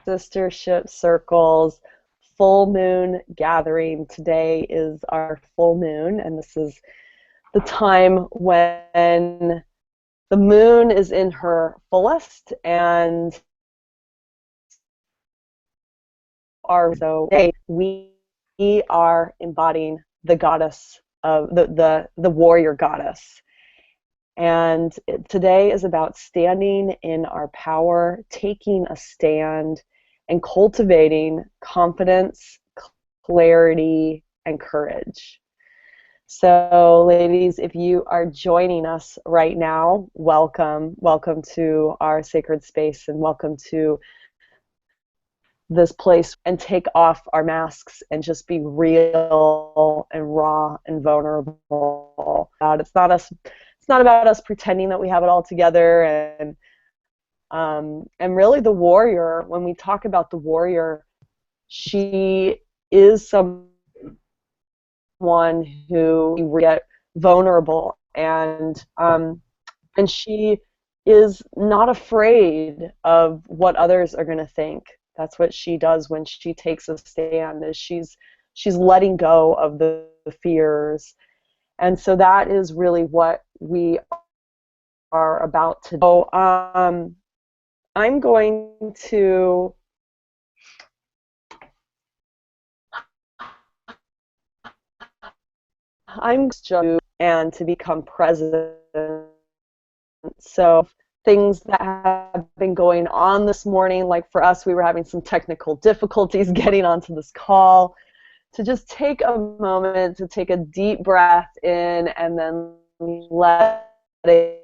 Sistership Circle's full moon gathering. Today is our full moon, and this is the time when the moon is in her fullest, and we are embodying the goddess of the warrior goddess. And today is about standing in our power, taking a stand, and cultivating confidence, clarity, and courage. So, ladies, if you are joining us right now, welcome. Welcome to our sacred space, and welcome to this place, and take off our masks and just be real and raw and vulnerable. It's not about us pretending that we have it all together, and really the warrior, when we talk about the warrior, she is someone who get vulnerable, and she is not afraid of what others are going to think. That's what she does when she takes a stand, is she's letting go of the fears. And so that is really what we are about to do. So, I'm going to and to become present. So things that have been going on this morning, like for us, we were having some technical difficulties getting onto this call, to just take a moment to take a deep breath in and then let it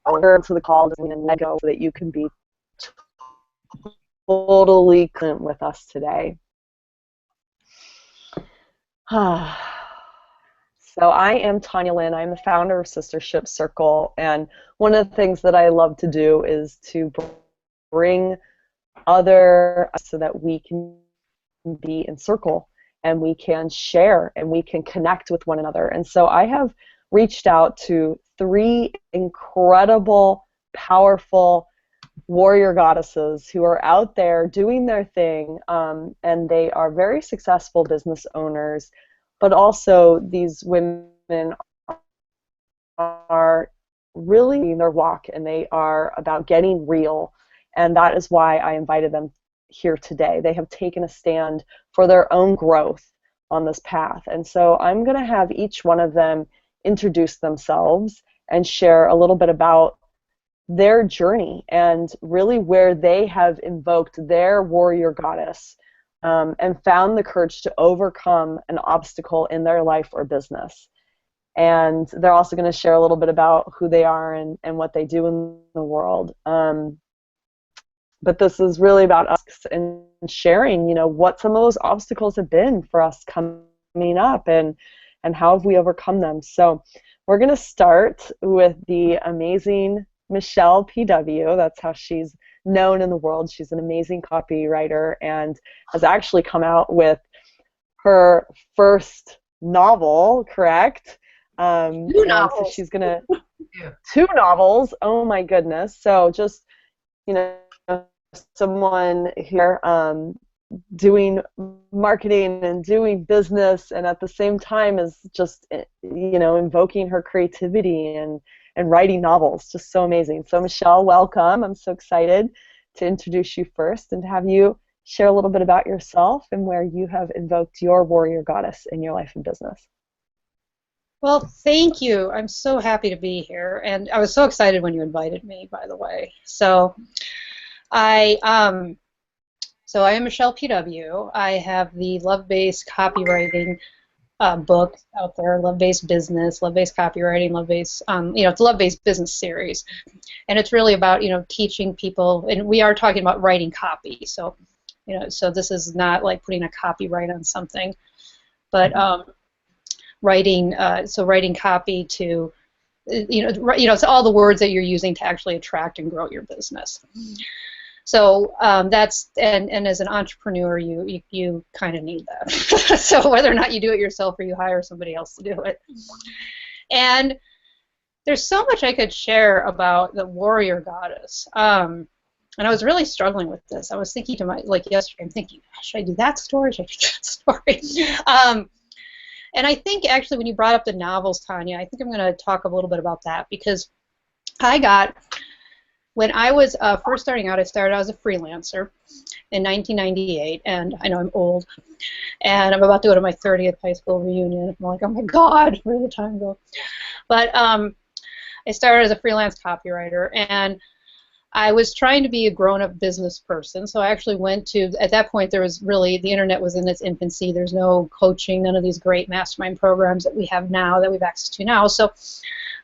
over to the call and let go, so that you can be totally present with us today. So I am Tanya Lynn. I'm the founder of Sistership Circle, and one of the things that I love to do is to bring other, so that we can be in circle and we can share and we can connect with one another. And so I have reached out to 3 incredible, powerful warrior goddesses who are out there doing their thing, and they are very successful business owners, but also these women are really in their walk, and they are about getting real, and that is why I invited them here today. They have taken a stand for their own growth on this path, and so I'm going to have each one of them introduce themselves and share a little bit about their journey and really where they have invoked their warrior goddess, and found the courage to overcome an obstacle in their life or business. And they're also going to share a little bit about who they are and what they do in the world. But this is really about us and sharing, what some of those obstacles have been for us coming up, and how have we overcome them. So we're going to start with the amazing Michelle PW. That's how she's known in the world. She's an amazing copywriter and has actually come out with her first novel, correct? 2 novels. So she's going to 2 novels. Oh my goodness. So just, someone here doing marketing and doing business, and at the same time is just, invoking her creativity and writing novels. Just so amazing. So Michelle, welcome. I'm so excited to introduce you first and to have you share a little bit about yourself and where you have invoked your warrior goddess in your life and business. Well, thank you. I'm so happy to be here, and I was so excited when you invited me, by the way. So I am Michelle PW. I have the love-based copywriting book out there, love-based business, love-based copywriting, love-based, it's a love-based business series, and it's really about, teaching people, and we are talking about writing copy. So, so this is not like putting a copyright on something, but writing copy to, it's all the words that you're using to actually attract and grow your business. So that's, and as an entrepreneur, you kind of need that. So whether or not you do it yourself or you hire somebody else to do it. And there's so much I could share about the warrior goddess. And I was really struggling with this. I was thinking to like yesterday, I'm thinking, should I do that story? Should I do that story? And I think actually when you brought up the novels, Tanya, I think I'm going to talk a little bit about that because when I was first starting out, I started out as a freelancer in 1998, and I know I'm old, and I'm about to go to my 30th high school reunion. I'm like, oh my God, where did the time go? But I started as a freelance copywriter, and I was trying to be a grown-up business person, so I actually went to, at that point there was really, the internet was in its infancy, there's no coaching, none of these great mastermind programs that we have now, that we have access to now, so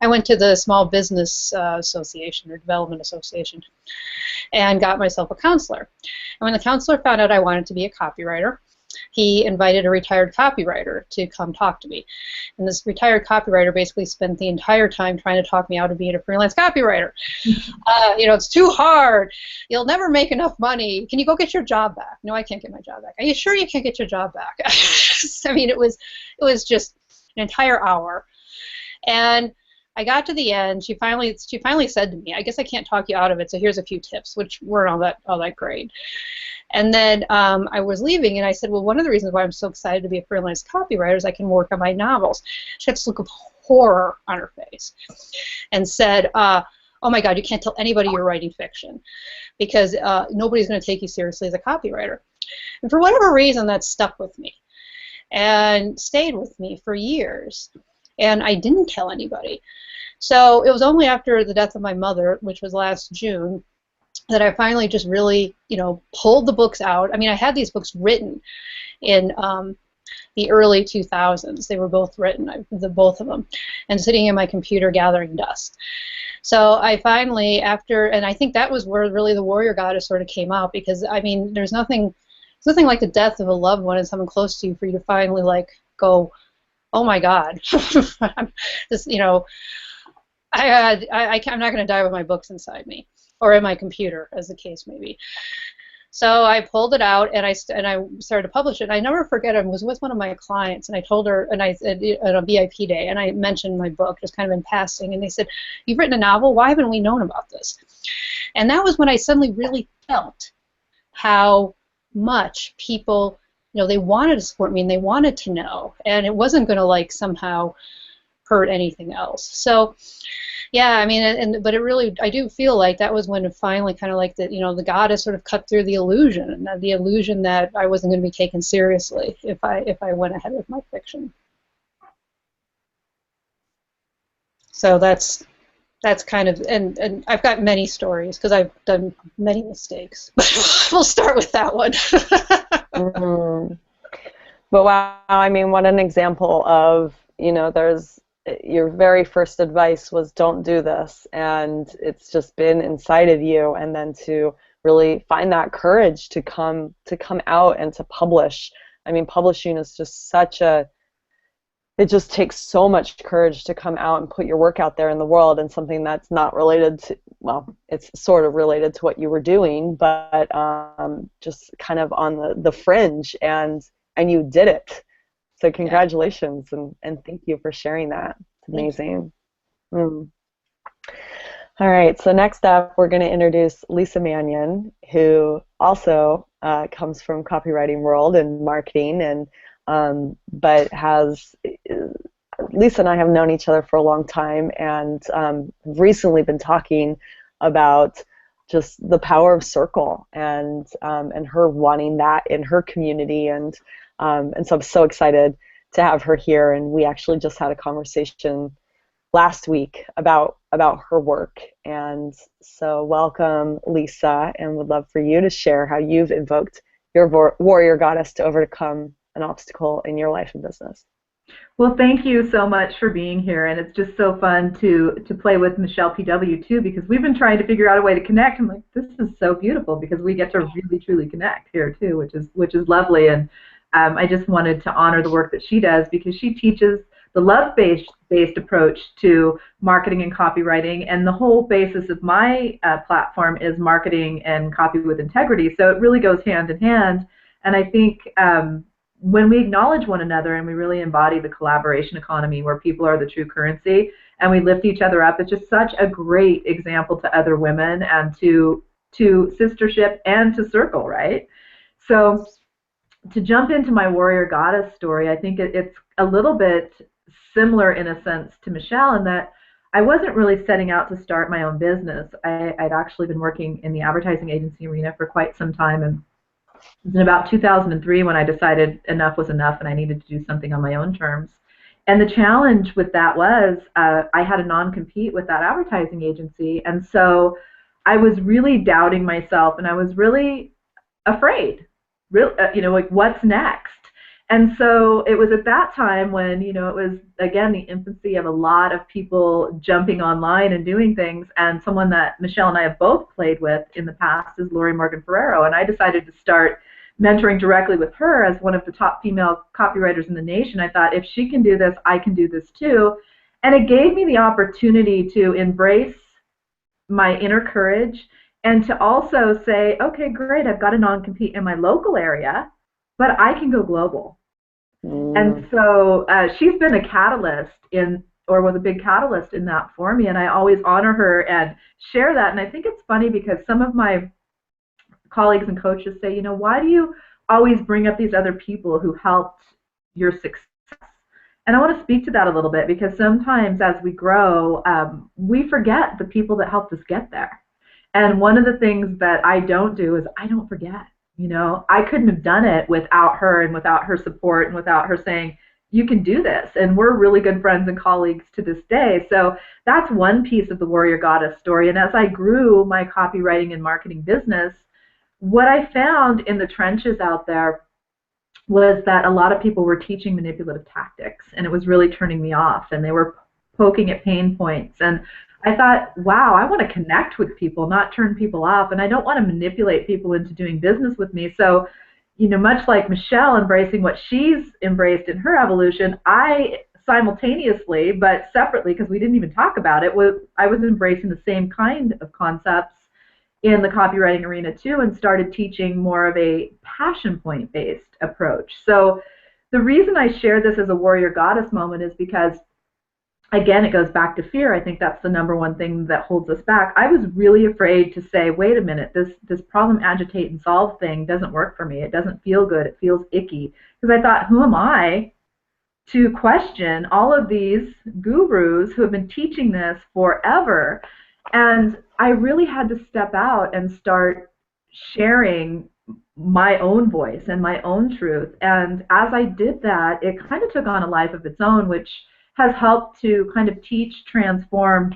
I went to the Small Business Association or Development Association and got myself a counselor. And when the counselor found out I wanted to be a copywriter, he invited a retired copywriter to come talk to me. And this retired copywriter basically spent the entire time trying to talk me out of being a freelance copywriter. You know, it's too hard. You'll never make enough money. Can you go get your job back? No, I can't get my job back. Are you sure you can't get your job back? I mean, it was just an entire hour. And I got to the end. She finally said to me, I guess I can't talk you out of it, so here's a few tips, which weren't all that great. And then I was leaving, and I said, well, one of the reasons why I'm so excited to be a freelance copywriter is I can work on my novels. She had this look of horror on her face and said, oh my God, you can't tell anybody you're writing fiction because nobody's going to take you seriously as a copywriter. And for whatever reason, that stuck with me and stayed with me for years. And I didn't tell anybody. So it was only after the death of my mother, which was last June, that I finally just really, you know, pulled the books out. I mean, I had these books written in the early 2000s. They were both written, both of them, and sitting in my computer gathering dust. So I finally, and I think that was where really the warrior goddess sort of came out, because, I mean, there's nothing like the death of a loved one and someone close to you for you to finally, like, go, oh my God, this, you know, I'm not going to die with my books inside me, or in my computer, as the case may be. So I pulled it out, and I started to publish it. And I never forget, I was with one of my clients, and I told her, and I said at a VIP day, and I mentioned my book, just kind of in passing, and they said, you've written a novel? Why haven't we known about this? And that was when I suddenly really felt how much people, you know, they wanted to support me and they wanted to know, and it wasn't going to like somehow hurt anything else. So, yeah, I mean, but it really, I do feel like that was when it finally kind of like the, you know, the goddess sort of cut through the illusion, and the illusion that I wasn't going to be taken seriously if I went ahead with my fiction. So that's kind of, and I've got many stories because I've done many mistakes. We'll start with that one. Mm-hmm. But wow, I mean, what an example of, you know, your very first advice was don't do this, and it's just been inside of you, and then to really find that courage to come out and to publish. I mean, publishing is just it just takes so much courage to come out and put your work out there in the world, and something that's not related to, well, it's sort of related to what you were doing, but just kind of on the fringe, and you did it. So congratulations, and thank you for sharing that. It's amazing. Mm. All right, so next up we're going to introduce Lisa Mannion, who also comes from copywriting world and marketing, and but Lisa and I have known each other for a long time, and recently been talking about just the power of circle, and her wanting that in her community, and so I'm so excited to have her here, and we actually just had a conversation last week about her work. And so welcome, Lisa, and would love for you to share how you've invoked your warrior goddess to overcome an obstacle in your life and business. Well, thank you so much for being here, and it's just so fun to play with Michelle PW too, because we've been trying to figure out a way to connect. I'm like, this is so beautiful because we get to really truly connect here too, which is lovely. And I just wanted to honor the work that she does, because she teaches the love-based approach to marketing and copywriting, and the whole basis of my platform is marketing and copy with integrity. So it really goes hand in hand, and I think when we acknowledge one another and we really embody the collaboration economy where people are the true currency, and we lift each other up. It's just such a great example to other women and to sistership and to circle, right? So to jump into my warrior goddess story, I think it's a little bit similar in a sense to Michelle in that I wasn't really setting out to start my own business. I'd actually been working in the advertising agency arena for quite some time, and it was in about 2003 when I decided enough was enough and I needed to do something on my own terms. And the challenge with that was I had a non-compete with that advertising agency, and so I was really doubting myself, and I was really afraid, like what's next? And so it was at that time when, it was, again, the infancy of a lot of people jumping online and doing things, and someone that Michelle and I have both played with in the past is Lori Morgan Ferrero, and I decided to start mentoring directly with her as one of the top female copywriters in the nation. I thought, if she can do this, I can do this too. And it gave me the opportunity to embrace my inner courage and to also say, okay, great, I've got a non-compete in my local area, but I can go global. And so she's been a catalyst was a big catalyst in that for me, and I always honor her and share that. And I think it's funny because some of my colleagues and coaches say, why do you always bring up these other people who helped your success? And I want to speak to that a little bit because sometimes as we grow, we forget the people that helped us get there. And one of the things that I don't do is I don't forget. I couldn't have done it without her and without her support and without her saying, you can do this. And we're really good friends and colleagues to this day. So that's one piece of the warrior goddess story. And as I grew my copywriting and marketing business, what I found in the trenches out there was that a lot of people were teaching manipulative tactics, and it was really turning me off, and they were poking at pain points. And I thought, wow, I want to connect with people, not turn people off, and I don't want to manipulate people into doing business with me. So, much like Michelle embracing what she's embraced in her evolution, I simultaneously, but separately, because we didn't even talk about it, I was embracing the same kind of concepts in the copywriting arena too, and started teaching more of a passion point based approach. So the reason I share this as a warrior goddess moment is because, again, it goes back to fear. I think that's the number one thing that holds us back. I was really afraid to say, wait a minute, this problem agitate and solve thing doesn't work for me. It doesn't feel good. It feels icky. Because I thought, who am I to question all of these gurus who have been teaching this forever? And I really had to step out and start sharing my own voice and my own truth. And as I did that, it kind of took on a life of its own, which has helped to kind of teach, transform,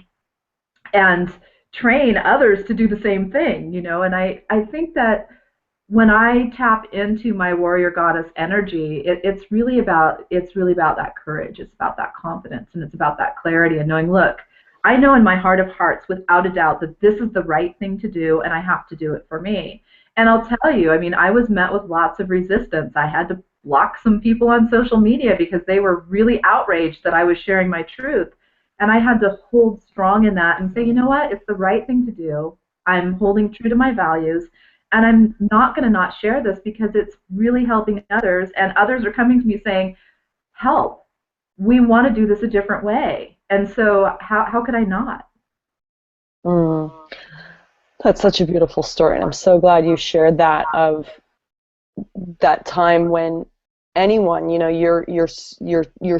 and train others to do the same thing, And I think that when I tap into my warrior goddess energy, it's really about that courage. It's about that confidence, and it's about that clarity and knowing, look, I know in my heart of hearts, without a doubt, that this is the right thing to do, and I have to do it for me. And I'll tell you, I was met with lots of resistance. I had to block some people on social media because they were really outraged that I was sharing my truth. And I had to hold strong in that and say, you know what, it's the right thing to do. I'm holding true to my values, and I'm not going to not share this because it's really helping others, and others are coming to me saying, help, we want to do this a different way. And so how could I not? That's such a beautiful story, and I'm so glad you shared that, of that time when anyone, you're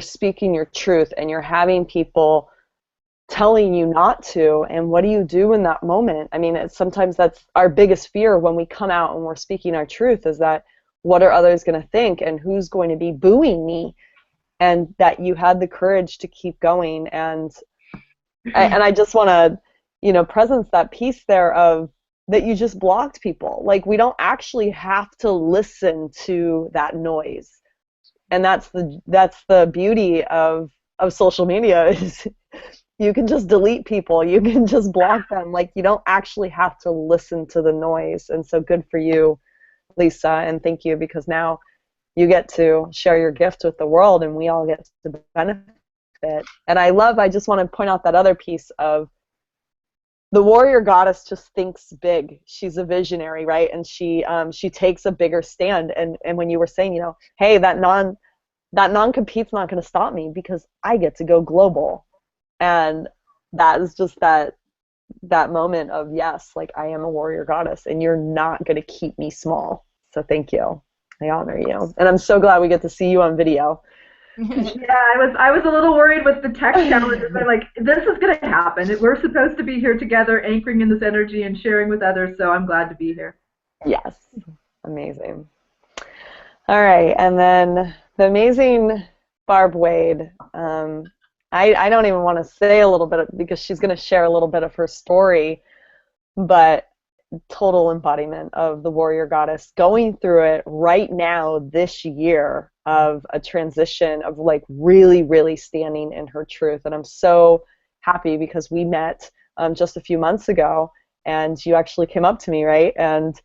speaking your truth and you're having people telling you not to, and what do you do in that moment? Sometimes that's our biggest fear when we come out and we're speaking our truth, is that what are others going to think and who's going to be booing me? And that you had the courage to keep going, and I just want to, presence that piece there of that you just blocked people. Like, we don't actually have to listen to that noise, and that's the beauty of social media is you can just delete people, you can just block them. Like, you don't actually have to listen to the noise. And so good for you, Lisa, and thank you, because now you get to share your gift with the world, and we all get to benefit. And I just want to point out that other piece of the warrior goddess just thinks big. She's a visionary, right? And she takes a bigger stand. And when you were saying, hey, that non-compete's not going to stop me because I get to go global. And that is just that moment of, yes, like I am a warrior goddess and you're not going to keep me small. So thank you. I honor you. And I'm so glad we get to see you on video. Yeah, I was a little worried with the tech challenges. I'm like, this is going to happen. We're supposed to be here together, anchoring in this energy and sharing with others, so I'm glad to be here. Yes. Amazing. All right. And then the amazing Barb Wade. I don't even want to say a little bit because she's going to share a little bit of her story, but total embodiment of the warrior goddess, going through it right now this year of a transition of like really, really standing in her truth. And I'm so happy because we met just a few months ago and you actually came up to me, right? And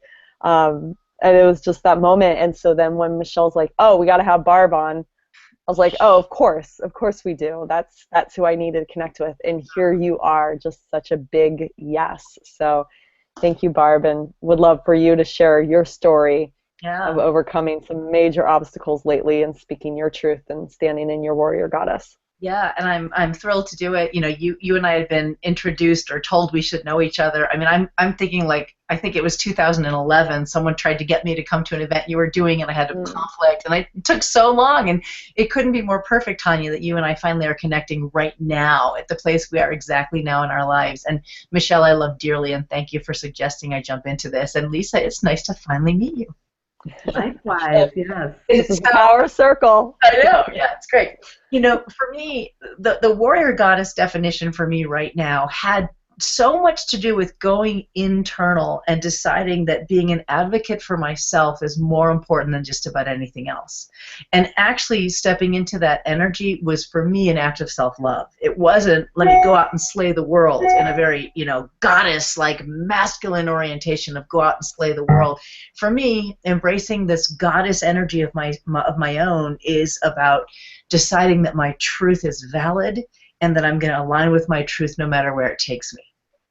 it was just that moment. And so then when Michelle's like, oh, we got to have Barb on, I was like, oh, of course we do. That's who I need to connect with. And here you are, just such a big yes. So thank you, Barb, and would love for you to share your story of overcoming some major obstacles lately and speaking your truth and standing in your warrior goddess. Yeah, and I'm thrilled to do it. You know, you and I had been introduced or told we should know each other. I mean, I'm thinking like, I think it was 2011. Someone tried to get me to come to an event you were doing, and I had a conflict, and it took so long, and it couldn't be more perfect, Tanya, that you and I finally are connecting right now at the place we are exactly now in our lives. And Michelle, I love dearly, and thank you for suggesting I jump into this. And Lisa, it's nice to finally meet you. Likewise, yes. It's a power circle. I know, yeah, it's great. You know, for me, the warrior goddess definition for me right now had so much to do with going internal and deciding that being an advocate for myself is more important than just about anything else. And actually stepping into that energy was for me an act of self-love. It wasn't let me go out and slay the world in a very, you know, goddess like masculine orientation of go out and slay the world. For me, embracing this goddess energy of my own is about deciding that my truth is valid and that I'm going to align with my truth no matter where it takes me.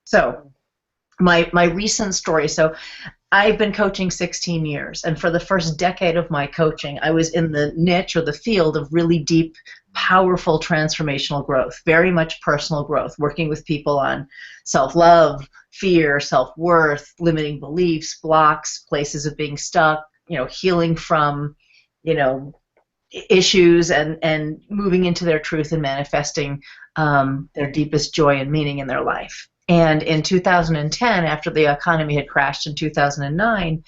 So my recent story, so I've been coaching 16 years, and for the first decade of my coaching, I was in the niche or the field of really deep, powerful transformational growth, very much personal growth, working with people on self-love, fear, self-worth, limiting beliefs, blocks, places of being stuck, you know, healing from, you know, issues and moving into their truth and manifesting their deepest joy and meaning in their life. And in 2010, after the economy had crashed in 2009,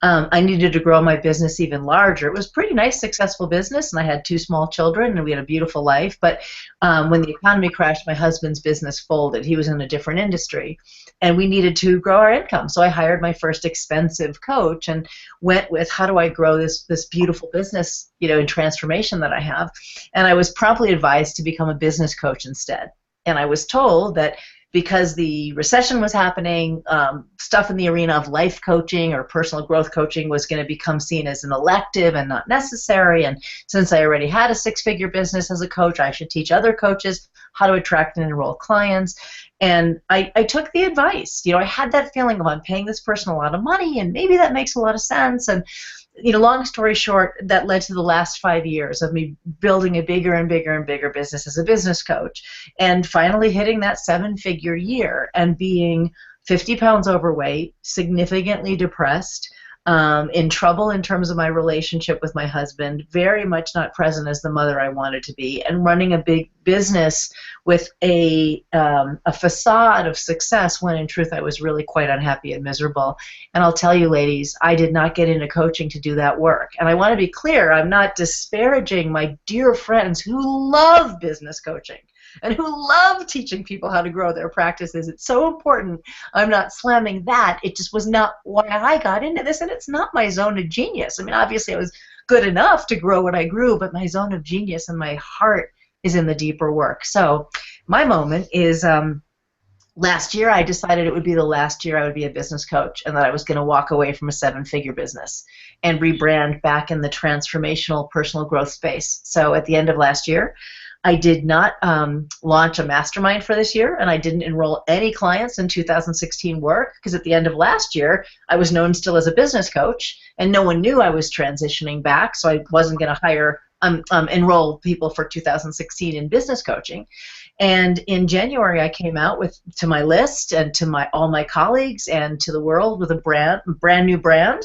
I needed to grow my business even larger. It was a pretty nice, successful business, and I had 2 small children, and we had a beautiful life. But when the economy crashed, my husband's business folded. He was in a different industry, and we needed to grow our income. So I hired my first expensive coach and went with, how do I grow this beautiful business, you know, in transformation that I have? And I was promptly advised to become a business coach instead. And I was told that because the recession was happening, stuff in the arena of life coaching or personal growth coaching was going to become seen as an elective and not necessary. And since I already had a 6-figure business as a coach, I should teach other coaches how to attract and enroll clients. And I took the advice. You know, I had that feeling of I'm paying this person a lot of money, and maybe that makes a lot of sense. And you know, long story short, that led to the last 5 years of me building a bigger and bigger and bigger business as a business coach, and finally hitting that 7-figure year and being 50 pounds overweight, significantly depressed, in trouble in terms of my relationship with my husband, very much not present as the mother I wanted to be, and running a big business with a facade of success when in truth I was really quite unhappy and miserable. And I'll tell you, ladies, I did not get into coaching to do that work. And I want to be clear, I'm not disparaging my dear friends who love business coaching and who love teaching people how to grow their practices. It's so important. I'm not slamming that. It just was not why I got into this, and it's not my zone of genius. I mean, obviously I was good enough to grow what I grew, but my zone of genius and my heart is in the deeper work. So my moment is last year I decided it would be the last year I would be a business coach, and that I was going to walk away from a 7-figure business and rebrand back in the transformational personal growth space. So at the end of last year, I did not launch a mastermind for this year, and I didn't enroll any clients in 2016 work, because at the end of last year, I was known still as a business coach, and no one knew I was transitioning back, so I wasn't going to hire enroll people for 2016 in business coaching. And in January, I came out to my list and to all my colleagues and to the world with a brand new brand,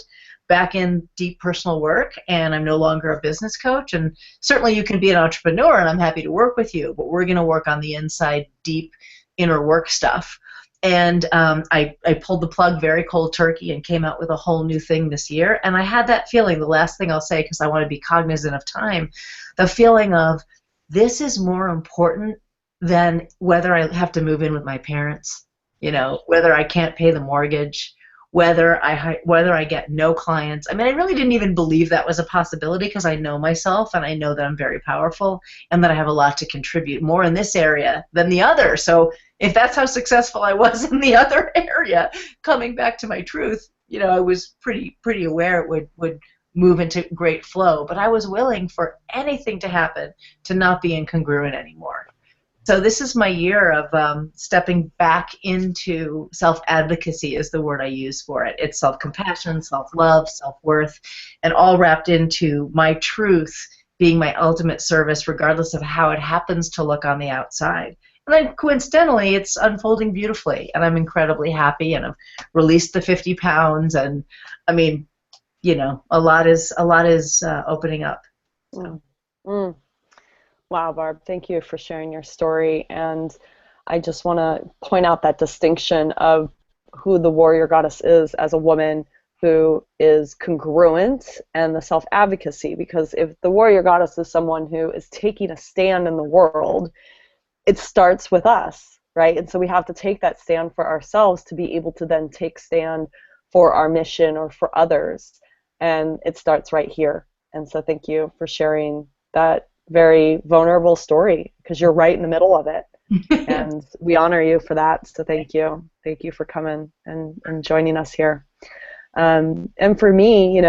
back in deep personal work. And I'm no longer a business coach. And certainly you can be an entrepreneur, and I'm happy to work with you. But we're going to work on the inside, deep inner work stuff. And I pulled the plug very cold turkey and came out with a whole new thing this year. And I had that feeling, the last thing I'll say, because I want to be cognizant of time, the feeling of this is more important than whether I have to move in with my parents, whether I can't pay the mortgage, whether I get no clients. I mean, I really didn't even believe that was a possibility, because I know myself and I know that I'm very powerful and that I have a lot to contribute, more in this area than the other. So if that's how successful I was in the other area, coming back to my truth, I was pretty aware it would move into great flow. But I was willing for anything to happen to not be incongruent anymore. So this is my year of stepping back into self-advocacy is the word I use for it. It's self-compassion, self-love, self-worth, and all wrapped into my truth being my ultimate service, regardless of how it happens to look on the outside. And then coincidentally, it's unfolding beautifully, and I'm incredibly happy, and I've released the 50 pounds, and I mean, a lot is opening up. So. Mm. Wow, Barb, thank you for sharing your story. And I just want to point out that distinction of who the warrior goddess is as a woman who is congruent, and the self-advocacy. Because if the warrior goddess is someone who is taking a stand in the world, it starts with us, right? And so we have to take that stand for ourselves to be able to then take stand for our mission or for others. And it starts right here. And so thank you for sharing that very vulnerable story, because you're right in the middle of it. And we honor you for that. So thank you. Thank you for coming and joining us here. And for me,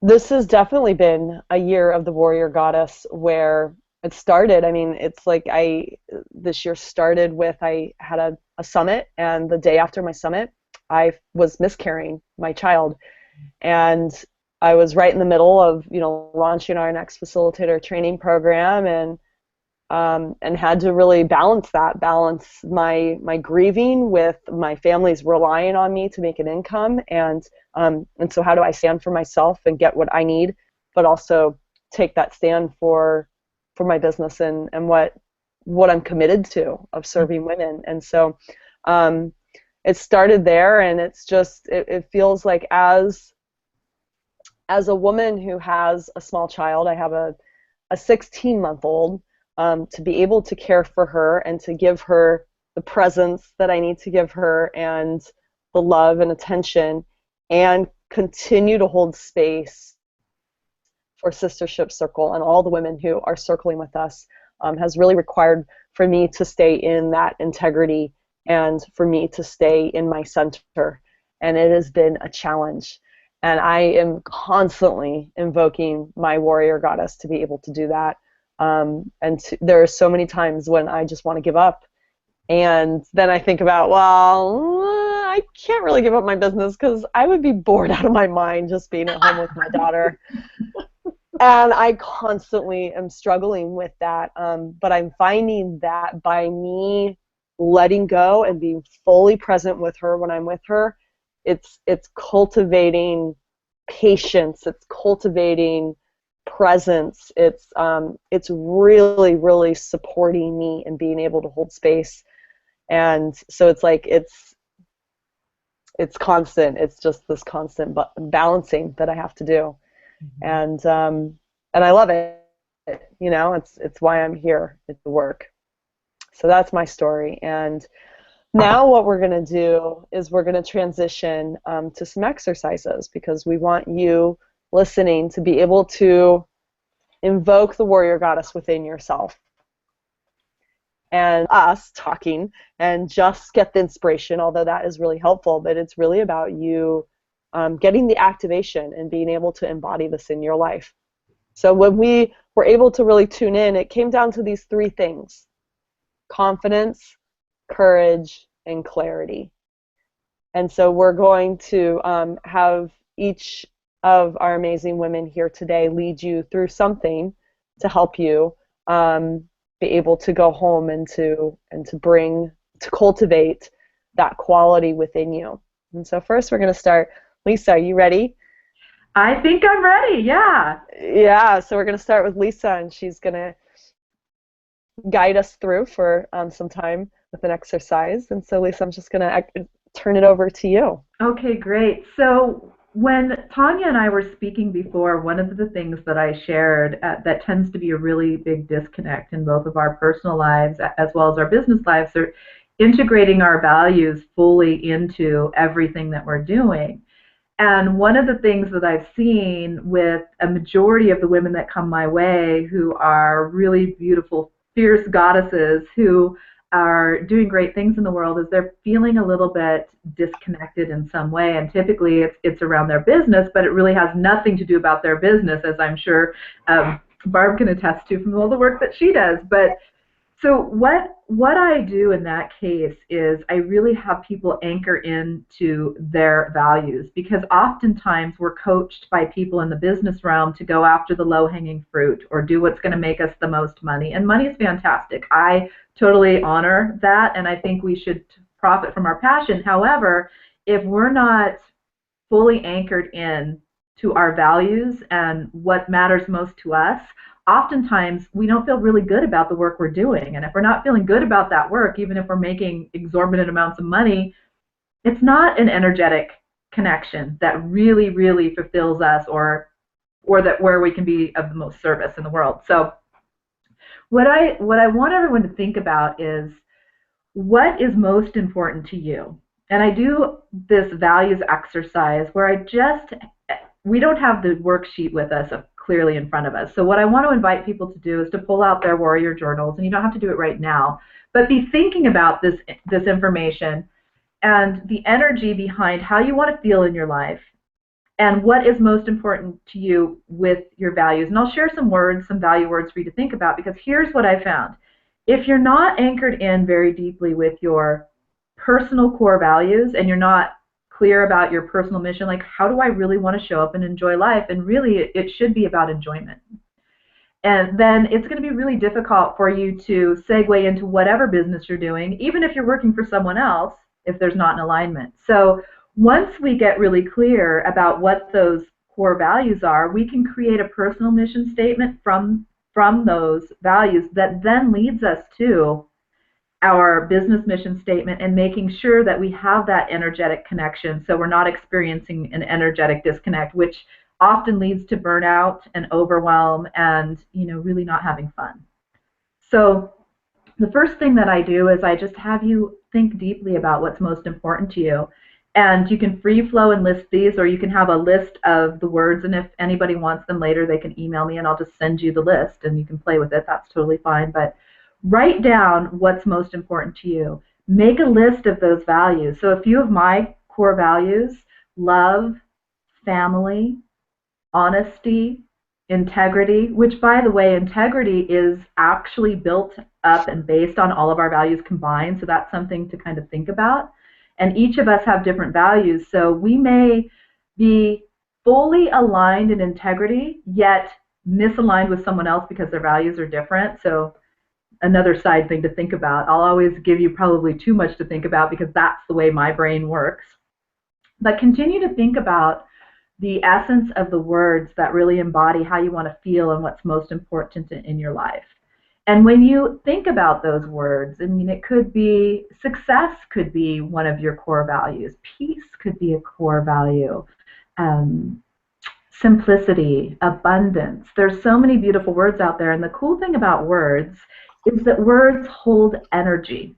this has definitely been a year of the warrior goddess, where it started. I mean, it's like this year started with, I had a summit, and the day after my summit, I was miscarrying my child. And I was right in the middle of, launching our next facilitator training program, and had to really balance my grieving with my family's relying on me to make an income, and so how do I stand for myself and get what I need, but also take that stand for my business and what I'm committed to, of serving women. And so it started there, and it's just it feels like as a woman who has a small child, I have a 16-month-old, to be able to care for her and to give her the presence that I need to give her, and the love and attention, and continue to hold space for Sistership Circle and all the women who are circling with us, has really required for me to stay in that integrity, and for me to stay in my center. And it has been a challenge. And I am constantly invoking my warrior goddess to be able to do that. There are so many times when I just want to give up. And then I think about, well, I can't really give up my business, because I would be bored out of my mind just being at home with my daughter. And I constantly am struggling with that. But I'm finding that by me letting go and being fully present with her when I'm with her, it's cultivating patience, it's cultivating presence, it's really, really supporting me and being able to hold space. And so it's like it's constant. It's just this constant balancing that I have to do. And I love it. It's why I'm here. It's the work. So that's my story. And now what we're going to do is we're going to transition to some exercises, because we want you listening to be able to invoke the warrior goddess within yourself, and us talking and just get the inspiration, although that is really helpful. But it's really about you getting the activation and being able to embody this in your life. So when we were able to really tune in, it came down to these three things: confidence, courage, and clarity. And so we're going to have each of our amazing women here today lead you through something to help you be able to go home and to cultivate that quality within you. And so first we're going to start. Lisa, are you ready? I think I'm ready, yeah. Yeah, so we're going to start with Lisa, and she's going to guide us through for some time with an exercise. And so Lisa, I'm just going to turn it over to you. Okay, great. So when Tanya and I were speaking before, one of the things that I shared that tends to be a really big disconnect in both of our personal lives as well as our business lives are integrating our values fully into everything that we're doing. And one of the things that I've seen with a majority of the women that come my way who are really beautiful, fierce goddesses who are doing great things in the world is they're feeling a little bit disconnected in some way. And typically it's around their business, but it really has nothing to do about their business, as I'm sure Barb can attest to from all the work that she does. But so what I do in that case is I really have people anchor into their values, because oftentimes we're coached by people in the business realm to go after the low-hanging fruit or do what's going to make us the most money. And money is fantastic. I totally honor that, and I think we should profit from our passion. However, if we're not fully anchored in to our values and what matters most to us, oftentimes we don't feel really good about the work we're doing. And if we're not feeling good about that work, even if we're making exorbitant amounts of money, it's not an energetic connection that really, really fulfills us or that where we can be of the most service in the world. So what I want everyone to think about is what is most important to you. And I do this values exercise where we don't have the worksheet with us clearly in front of us. So what I want to invite people to do is to pull out their warrior journals, and you don't have to do it right now, but be thinking about this information and the energy behind how you want to feel in your life and what is most important to you with your values. And I'll share some words, some value words for you to think about, because here's what I found. If you're not anchored in very deeply with your personal core values and you're not clear about your personal mission, like how do I really want to show up and enjoy life? And really it should be about enjoyment. And then it's going to be really difficult for you to segue into whatever business you're doing, even if you're working for someone else, if there's not an alignment. So once we get really clear about what those core values are, we can create a personal mission statement from those values that then leads us to our business mission statement and making sure that we have that energetic connection so we're not experiencing an energetic disconnect, which often leads to burnout and overwhelm and really not having fun. So the first thing that I do is I just have you think deeply about what's most important to you. And you can free flow and list these, or you can have a list of the words, and if anybody wants them later they can email me and I'll just send you the list and you can play with it. That's totally fine. But write down what's most important to you. Make a list of those values. So a few of my core values: love, family, honesty, integrity, which, by the way, integrity is actually built up and based on all of our values combined, so that's something to kind of think about. And each of us have different values, so we may be fully aligned in integrity, yet misaligned with someone else because their values are different. So another side thing to think about. I'll always give you probably too much to think about because that's the way my brain works. But continue to think about the essence of the words that really embody how you want to feel and what's most important in your life. And when you think about those words, I mean, it could be success could be one of your core values. Peace could be a core value. Simplicity, abundance. There's so many beautiful words out there. And the cool thing about words is that words hold energy.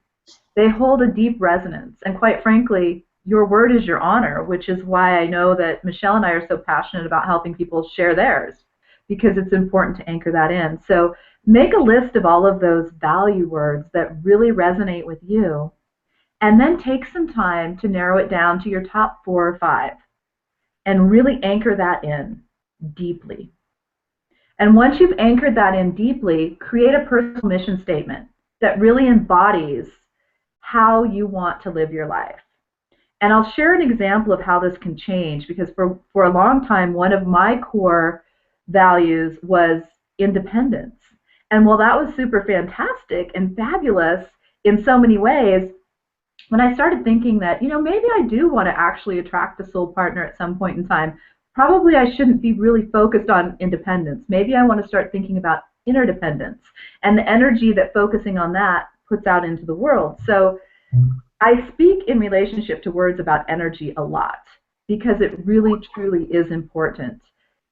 They hold a deep resonance. And quite frankly, your word is your honor, which is why I know that Michelle and I are so passionate about helping people share theirs, because it's important to anchor that in. So make a list of all of those value words that really resonate with you, and then take some time to narrow it down to your top 4 or 5 and really anchor that in deeply. And once you've anchored that in deeply, create a personal mission statement that really embodies how you want to live your life. And I'll share an example of how this can change, because for a long time, one of my core values was independence. And while that was super fantastic and fabulous in so many ways, when I started thinking that, maybe I do want to actually attract a soul partner at some point in time, probably I shouldn't be really focused on independence. Maybe I want to start thinking about interdependence and the energy that focusing on that puts out into the world. So I speak in relationship to words about energy a lot because it really, truly is important.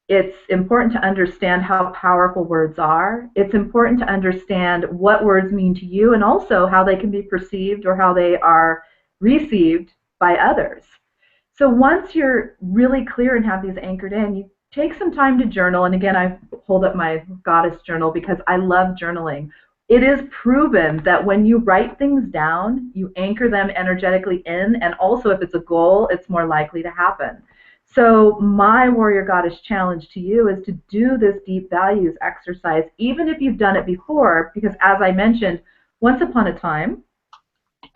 It's important to understand how powerful words are. It's important to understand what words mean to you and also how they can be perceived or how they are received by others. So once you're really clear and have these anchored in, you take some time to journal. And again, I hold up my goddess journal because I love journaling. It is proven that when you write things down, you anchor them energetically in, and also if it's a goal, it's more likely to happen. So my Warrior Goddess challenge to you is to do this deep values exercise, even if you've done it before, because as I mentioned, once upon a time,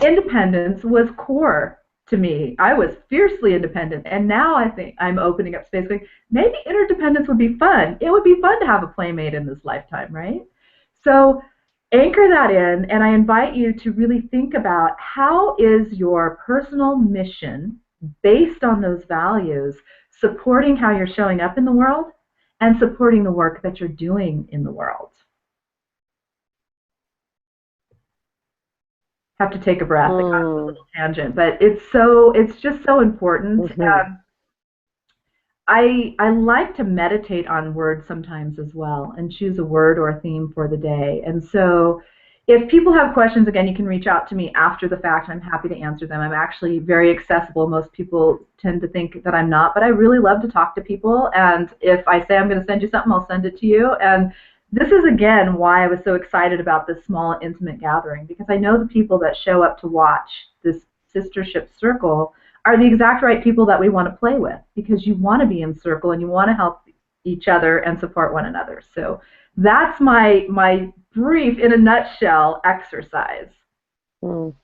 independence was core to me. I was fiercely independent, and now I think I'm opening up space going, maybe interdependence would be fun. It would be fun to have a playmate in this lifetime, right? So anchor that in, and I invite you to really think about how is your personal mission based on those values supporting how you're showing up in the world and supporting the work that you're doing in the world. Have to take a breath. I got a little tangent, but it's just so important. Mm-hmm. I like to meditate on words sometimes as well and choose a word or a theme for the day. And so if people have questions, again, you can reach out to me after the fact. I'm happy to answer them. I'm actually very accessible. Most people tend to think that I'm not, but I really love to talk to people. And if I say I'm going to send you something, I'll send it to you. And this is, again, why I was so excited about this small, intimate gathering, because I know the people that show up to watch this sistership circle are the exact right people that we want to play with, because you want to be in circle and you want to help each other and support one another. So that's my brief, in a nutshell, exercise. Mm.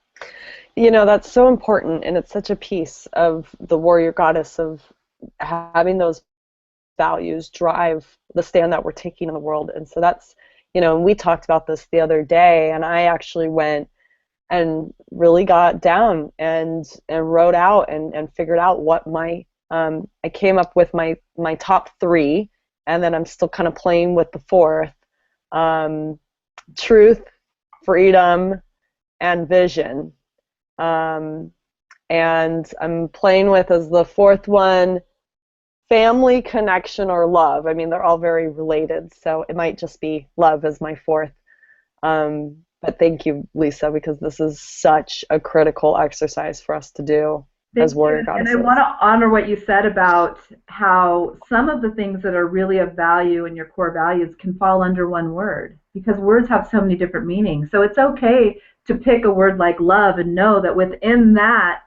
That's so important, and it's such a piece of the Warrior Goddess of having those values drive the stand that we're taking in the world. And so that's, and we talked about this the other day, and I actually went and really got down and wrote out and figured out what my I came up with my top 3, and then I'm still kind of playing with the 4th. Truth, freedom, and vision. And I'm playing with, as the 4th one, family, connection, or love. I mean, they're all very related, so it might just be love as my 4th. But thank you, Lisa, because this is such a critical exercise for us to do as warrior goddesses. And I want to honor what you said about how some of the things that are really of value in your core values can fall under one word, because words have so many different meanings. So it's okay to pick a word like love and know that within that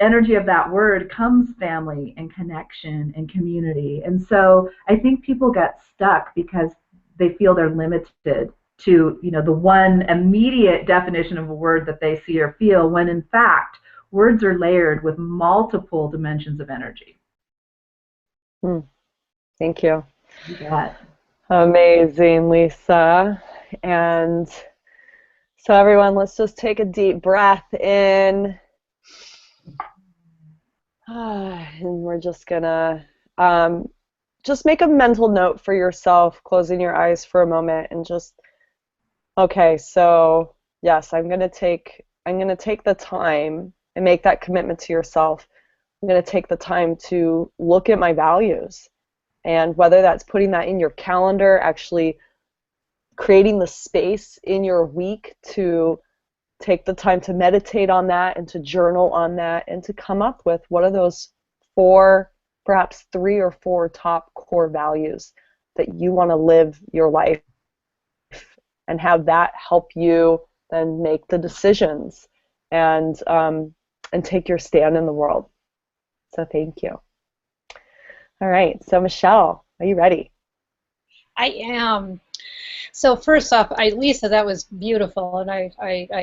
energy of that word comes family and connection and community. And so I think people get stuck because they feel they're limited to, the one immediate definition of a word that they see or feel, when in fact words are layered with multiple dimensions of energy. Thank you. You bet. Amazing, Lisa. And so everyone, let's just take a deep breath in. And we're just gonna just make a mental note for yourself, closing your eyes for a moment, and just, okay, so yes, I'm gonna take the time and make that commitment to yourself. I'm gonna take the time to look at my values, and whether that's putting that in your calendar, actually creating the space in your week to take the time to meditate on that and to journal on that and to come up with what are those 4, perhaps 3 or 4 top core values that you want to live your life, and have that help you then make the decisions and take your stand in the world. So thank you. All right, so Michelle, are you ready? I am. So first off, Lisa, that was beautiful, and I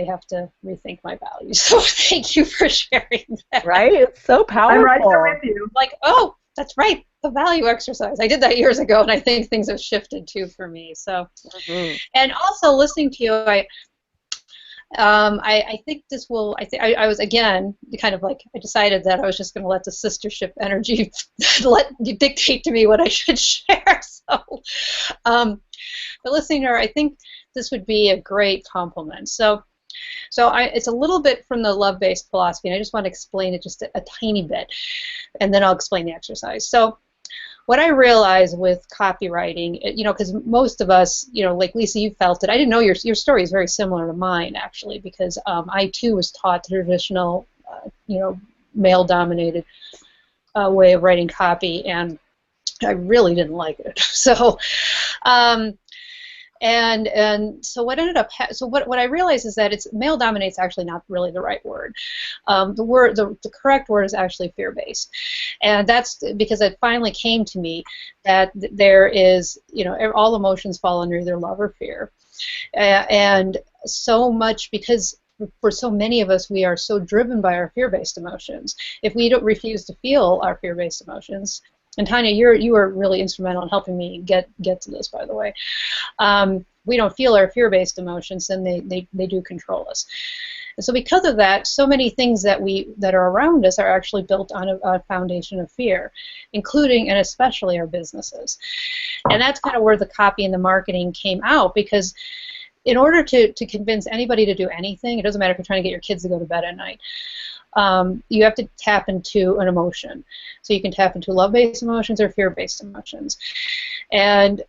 have to rethink my values. So thank you for sharing that. Right? It's so powerful. I'm right there with you. Like, oh, that's right, the value exercise. I did that years ago, and I think things have shifted too for me. So, and also listening to you, I think this will. I was again kind of like I decided that I was just going to let the sistership energy dictate to me what I should share. So, but listening to her, I think this would be a great compliment. So it's a little bit from the love-based philosophy, and I just want to explain it just a tiny bit, and then I'll explain the exercise. So what I realized with copywriting, because most of us, like Lisa, you felt it. I didn't know your story is very similar to mine, actually, because I, too, was taught the traditional, male-dominated way of writing copy, and I really didn't like it. So, and so what ended up, what I realized is that it's male dominates actually not really the right word. The correct word is actually fear-based, and that's because it finally came to me that there is, all emotions fall under either love or fear, and so much because for so many of us we are so driven by our fear-based emotions. If we don't refuse to feel our fear-based emotions, and Tanya, you were really instrumental in helping me get to this, by the way. We don't feel our fear-based emotions, then they do control us. And so because of that, so many things that are around us are actually built on a foundation of fear, including and especially our businesses. And that's kind of where the copy and the marketing came out, because in order to convince anybody to do anything, it doesn't matter if you're trying to get your kids to go to bed at night, you have to tap into an emotion. So you can tap into love-based emotions or fear-based emotions. And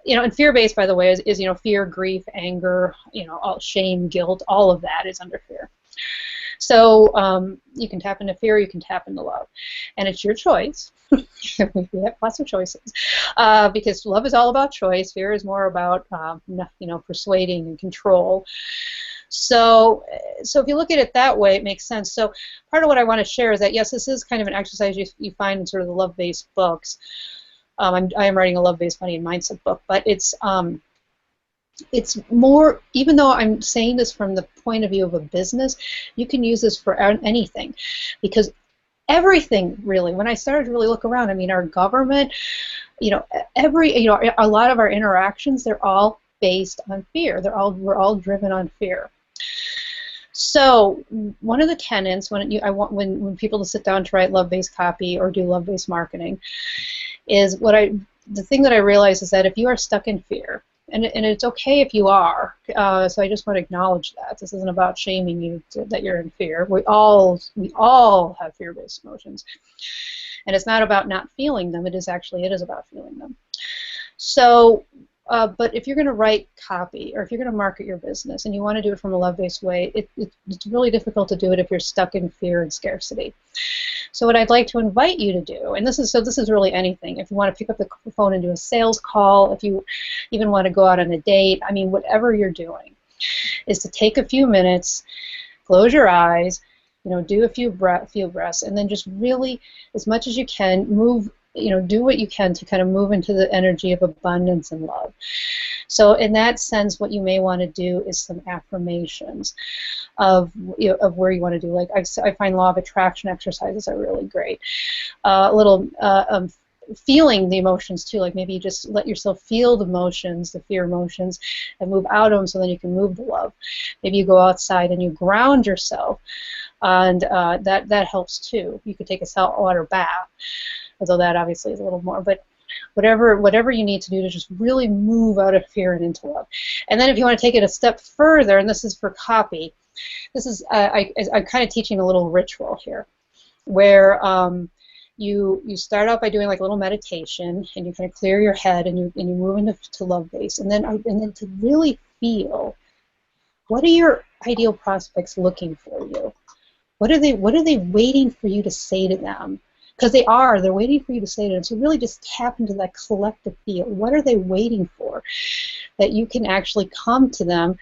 and fear-based, by the way, is fear, grief, anger, all shame, guilt, all of that is under fear. So you can tap into fear, you can tap into love, and it's your choice. We have lots of choices because love is all about choice. Fear is more about persuading and control. So if you look at it that way, it makes sense. So part of what I want to share is that, yes, this is kind of an exercise you find in sort of the love-based books. I am writing a love-based money and mindset book, but it's more, even though I'm saying this from the point of view of a business, you can use this for anything, because everything really, when I started to really look around, I mean, our government, a lot of our interactions, they're all based on fear. We're all driven on fear. So one of the tenets when people to sit down to write love-based copy or do love-based marketing is the thing that I realize is that if you are stuck in fear, and it's okay if you are, so I just want to acknowledge that this isn't about shaming you that you're in fear. We all have fear-based emotions, and it's not about not feeling them. It is about feeling them. So. But if you're going to write copy or if you're going to market your business and you want to do it from a love-based way, it's really difficult to do it if you're stuck in fear and scarcity. So what I'd like to invite you to do, and this is really anything, if you want to pick up the phone and do a sales call, if you even want to go out on a date, I mean, whatever you're doing, is to take a few minutes, close your eyes, do a few breaths, and then just really, as much as you can, move. Do what you can to kind of move into the energy of abundance and love. So in that sense, what you may want to do is some affirmations of where you want to do. Like I find law of attraction exercises are really great. Feeling the emotions too, like maybe you just let yourself feel the emotions, the fear emotions, and move out of them so then you can move to love. Maybe you go outside and you ground yourself, and that helps too. You could take a saltwater bath, although that obviously is a little more, but whatever you need to do to just really move out of fear and into love. And then if you want to take it a step further, and this is for copy, this is I'm kind of teaching a little ritual here, where you start out by doing like a little meditation, and you kind of clear your head, and you move into love base, and then to really feel, what are your ideal prospects looking for you? What are they waiting for you to say to them? Because they're waiting for you to say to them. So really just tap into that collective feel. What are they waiting for? That you can actually come to them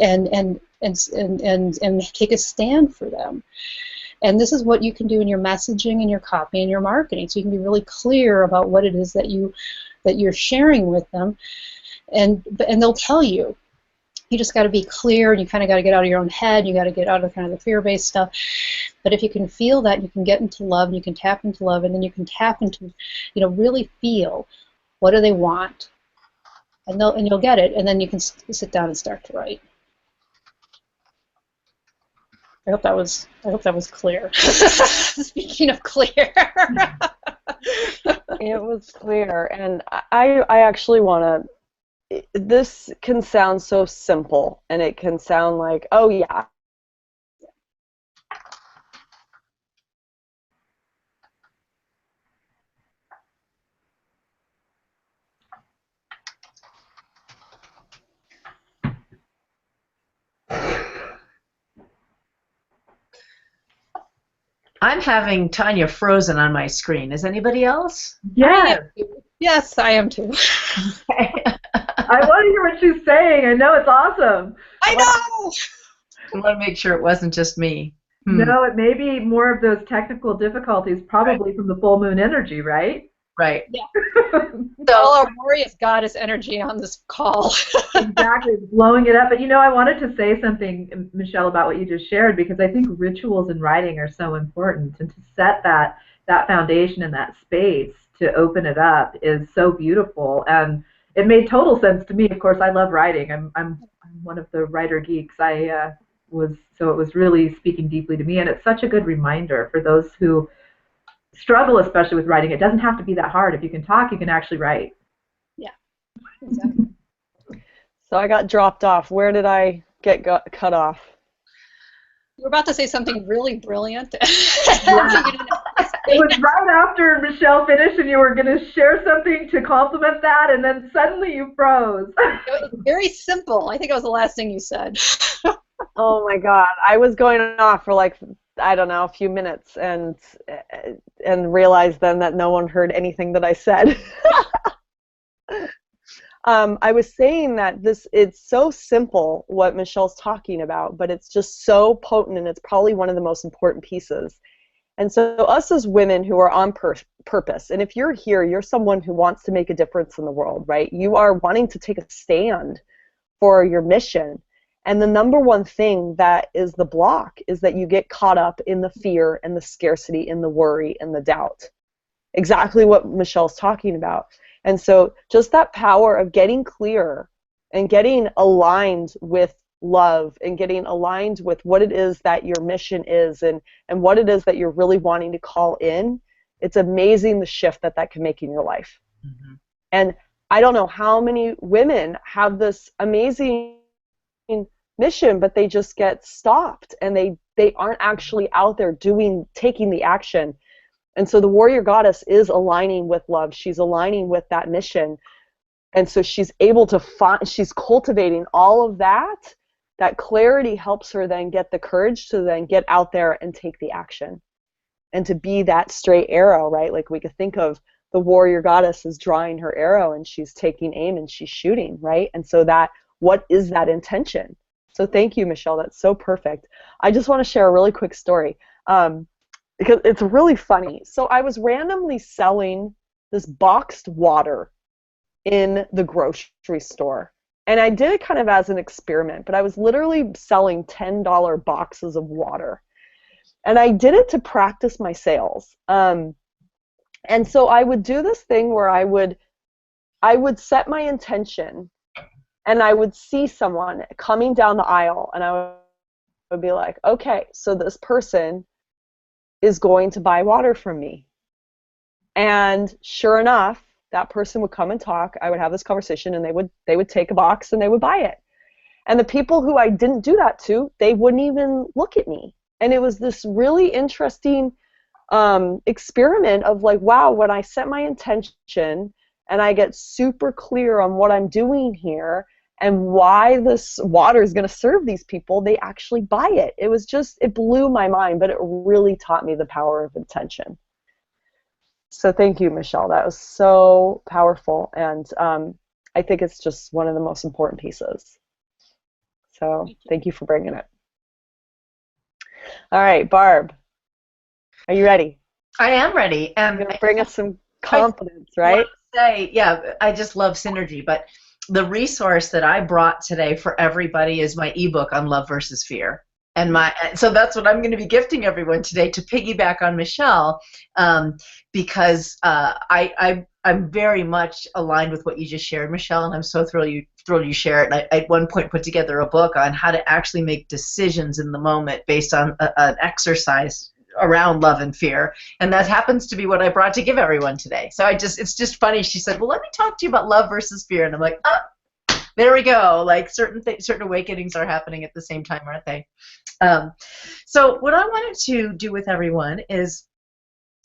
and take a stand for them. And this is what you can do in your messaging and your copy and your marketing. So you can be really clear about what it is that you're sharing with them. and they'll tell you. You just got to be clear, and you kind of got to get out of your own head. You got to get out of kind of the fear-based stuff. But if you can feel that, you can get into love, and you can tap into love, and then you can tap into, really feel what do they want, and you'll get it, and then you can sit down and start to write. I hope that was clear. Speaking of clear. It was clear, and I actually want to. This can sound so simple, and it can sound like, oh yeah. I'm having Tanya frozen on my screen. Is anybody else? Yes. Yes, I am too. I want to hear what she's saying. I know it's awesome. I know! I want to make sure it wasn't just me. No, it may be more of those technical difficulties, probably from the full moon energy, right? Right. Yeah. All our glorious goddess energy on this call. Exactly, blowing it up. But I wanted to say something, Michelle, about what you just shared, because I think rituals in writing are so important, and to set that foundation and that space to open it up is so beautiful. And it made total sense to me. Of course, I love writing. I'm one of the writer geeks. So it was really speaking deeply to me, and it's such a good reminder for those who struggle, especially with writing. It doesn't have to be that hard. If you can talk, you can actually write. Yeah, exactly. So I got dropped off. Where did I get cut off? You were about to say something really brilliant. Yeah. It was right after Michelle finished, and you were going to share something to complement that, and then suddenly you froze. It was very simple. I think it was the last thing you said. Oh my God, I was going off for like, I don't know, a few minutes, and realized then that no one heard anything that I said. I was saying that it's so simple what Michelle's talking about, but it's just so potent, and it's probably one of the most important pieces. And so us as women who are on purpose, and if you're here, you're someone who wants to make a difference in the world, right? You are wanting to take a stand for your mission. And the number one thing that is the block is that you get caught up in the fear and the scarcity and the worry and the doubt. Exactly what Michelle's talking about. And so just that power of getting clear and getting aligned with love and getting aligned with what it is that your mission is and what it is that you're really wanting to call in, it's amazing the shift that can make in your life. Mm-hmm. And I don't know how many women have this amazing mission, but they just get stopped, and they aren't actually out there taking the action. And so the warrior goddess is aligning with love. She's aligning with that mission. And so she's able to she's cultivating all of that. That clarity helps her then get the courage to then get out there and take the action. And to be that straight arrow, right? Like we could think of the warrior goddess as drawing her arrow, and she's taking aim and she's shooting, right? And so what is that intention? So thank you, Michelle. That's so perfect. I just want to share a really quick story. Because it's really funny. So I was randomly selling this boxed water in the grocery store. And I did it kind of as an experiment, but I was literally selling $10 boxes of water. And I did it to practice my sales. And so I would do this thing where I would set my intention, and I would see someone coming down the aisle, and I would be like, okay, so this person is going to buy water from me. And sure enough, that person would come and talk. I would have this conversation, and they would take a box and they would buy it. And the people who I didn't do that to, they wouldn't even look at me. And it was this really interesting experiment of like, wow, when I set my intention and I get super clear on what I'm doing here and why this water is going to serve these people, they actually buy it. It blew my mind, but it really taught me the power of intention. So thank you, Michelle. That was so powerful, and I think it's just one of the most important pieces. So thank you for bringing it. All right, Barb, are you ready? I am ready. You're going to bring us some confidence, right? Yeah, I just love synergy, but the resource that I brought today for everybody is my ebook on love versus fear. And so that's what I'm going to be gifting everyone today, to piggyback on Michelle, because I'm very much aligned with what you just shared, Michelle, and I'm so thrilled you share it. And I at one point put together a book on how to actually make decisions in the moment based on an exercise around love and fear, and that happens to be what I brought to give everyone today. So it's just funny. She said, well, let me talk to you about love versus fear, and I'm like, oh, there we go. Like certain awakenings are happening at the same time, aren't they? So what I wanted to do with everyone is,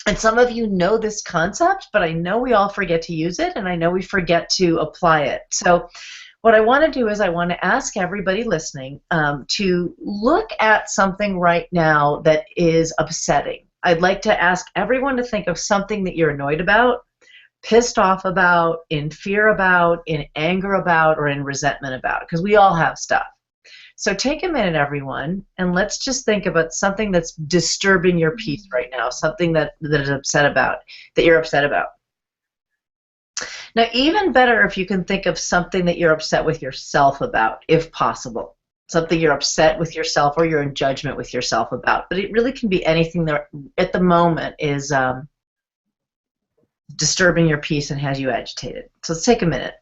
and some of you know this concept, but I know we all forget to use it, and I know we forget to apply it. So what I want to do is I want to ask everybody listening to look at something right now that is upsetting. I'd like to ask everyone to think of something that you're annoyed about, pissed off about, in fear about, in anger about, or in resentment about, because we all have stuff. So take a minute, everyone, and let's just think about something that's disturbing your peace right now, something that is upset about, that you're upset about. Now, even better if you can think of something that you're upset with yourself about, if possible. Something you're upset with yourself or you're in judgment with yourself about. But it really can be anything that at the moment is disturbing your peace and has you agitated. So let's take a minute.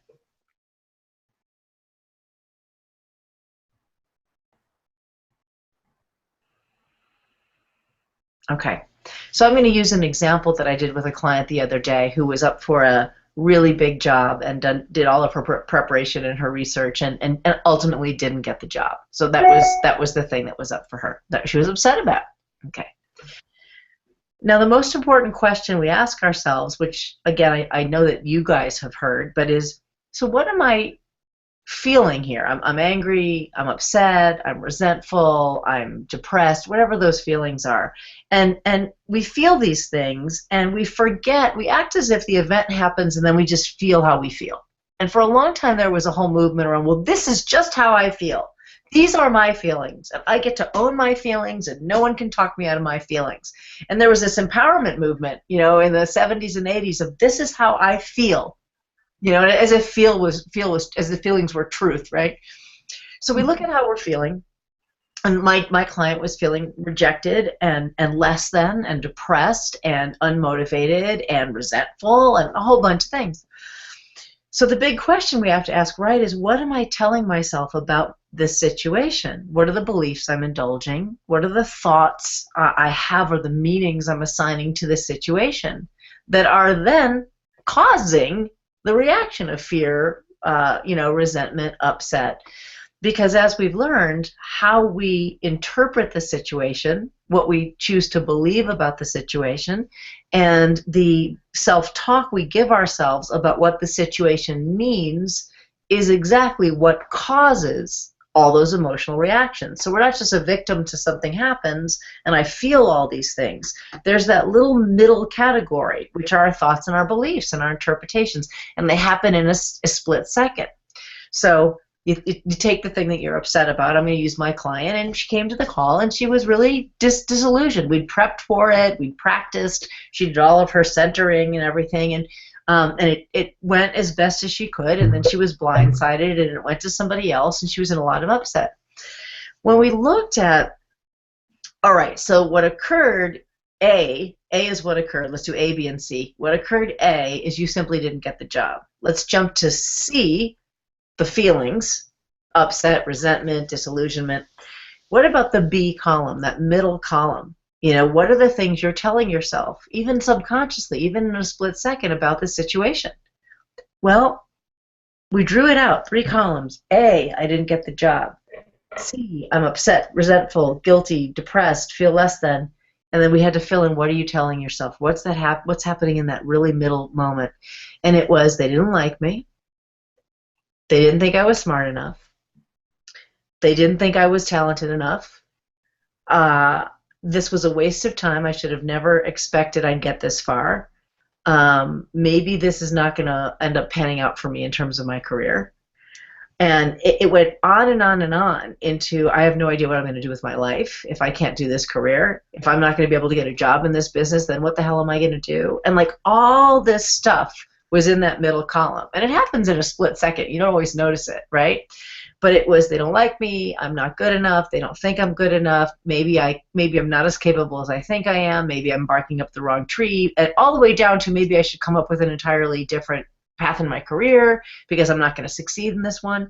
Okay, so I'm going to use an example that I did with a client the other day who was up for a really big job and did all of her preparation and her research and ultimately didn't get the job. So that was the thing that was up for her, that she was upset about. Okay. Now the most important question we ask ourselves, which again I know that you guys have heard, but is, so what am I feeling here? I'm angry, I'm upset, I'm resentful, I'm depressed, whatever those feelings are. And we feel these things and we forget, we act as if the event happens and then we just feel how we feel. And for a long time there was a whole movement around, well, this is just how I feel. These are my feelings, and I get to own my feelings, and no one can talk me out of my feelings. And there was this empowerment movement, you know, in the 70s and 80s of this is how I feel. You know, as if as the feelings were truth, right? So we look at how we're feeling, and my client was feeling rejected and less than and depressed and unmotivated and resentful and a whole bunch of things. So the big question we have to ask, right, is what am I telling myself about this situation? What are the beliefs I'm indulging? What are the thoughts I have or the meanings I'm assigning to this situation that are then causing the reaction of fear, resentment, upset? Because as we've learned, how we interpret the situation, what we choose to believe about the situation, and the self-talk we give ourselves about what the situation means is exactly what causes all those emotional reactions. So we're not just a victim to something happens and I feel all these things. There's that little middle category, which are our thoughts and our beliefs and our interpretations, and they happen in a split second. So you take the thing that you're upset about. I'm going to use my client, and she came to the call, and she was really disillusioned. We'd prepped for it. We'd practiced. She did all of her centering and everything, and it went as best as she could, and then she was blindsided, and it went to somebody else, and she was in a lot of upset. When we looked at, all right, so what occurred, A is what occurred. Let's do A, B, and C. What occurred, A, is you simply didn't get the job. Let's jump to C, the feelings, upset, resentment, disillusionment. What about the B column, that middle column? You know, what are the things you're telling yourself, even subconsciously, even in a split second, about the situation? Well, we drew it out, 3 columns. A, I didn't get the job. C, I'm upset, resentful, guilty, depressed, feel less than. And then we had to fill in, what are you telling yourself? What's happening in that really middle moment? And it was, they didn't like me. They didn't think I was smart enough. They didn't think I was talented enough. This was a waste of time. I should have never expected I'd get this far. Maybe this is not going to end up panning out for me in terms of my career. And it went on and on and on into, I have no idea what I'm going to do with my life if I can't do this career. If I'm not going to be able to get a job in this business, then what the hell am I going to do? And like all this stuff was in that middle column. And it happens in a split second. You don't always notice it, right? But it was, they don't like me, I'm not good enough, they don't think I'm good enough, maybe I'm not as capable as I think I am, maybe I'm barking up the wrong tree, and all the way down to maybe I should come up with an entirely different path in my career because I'm not going to succeed in this one.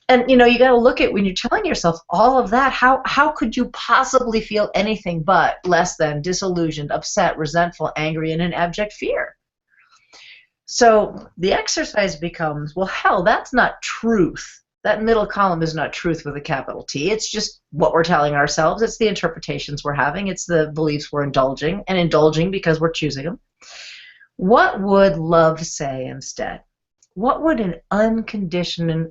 And you got to look at, when you're telling yourself all of that, how could you possibly feel anything but less than disillusioned, upset, resentful, angry, and in abject fear? So the exercise becomes, well, hell, that's not truth. That middle column is not truth with a capital T. It's just what we're telling ourselves. It's the interpretations we're having. It's the beliefs we're indulging, and indulging because we're choosing them. What would love say instead? What would an unconditional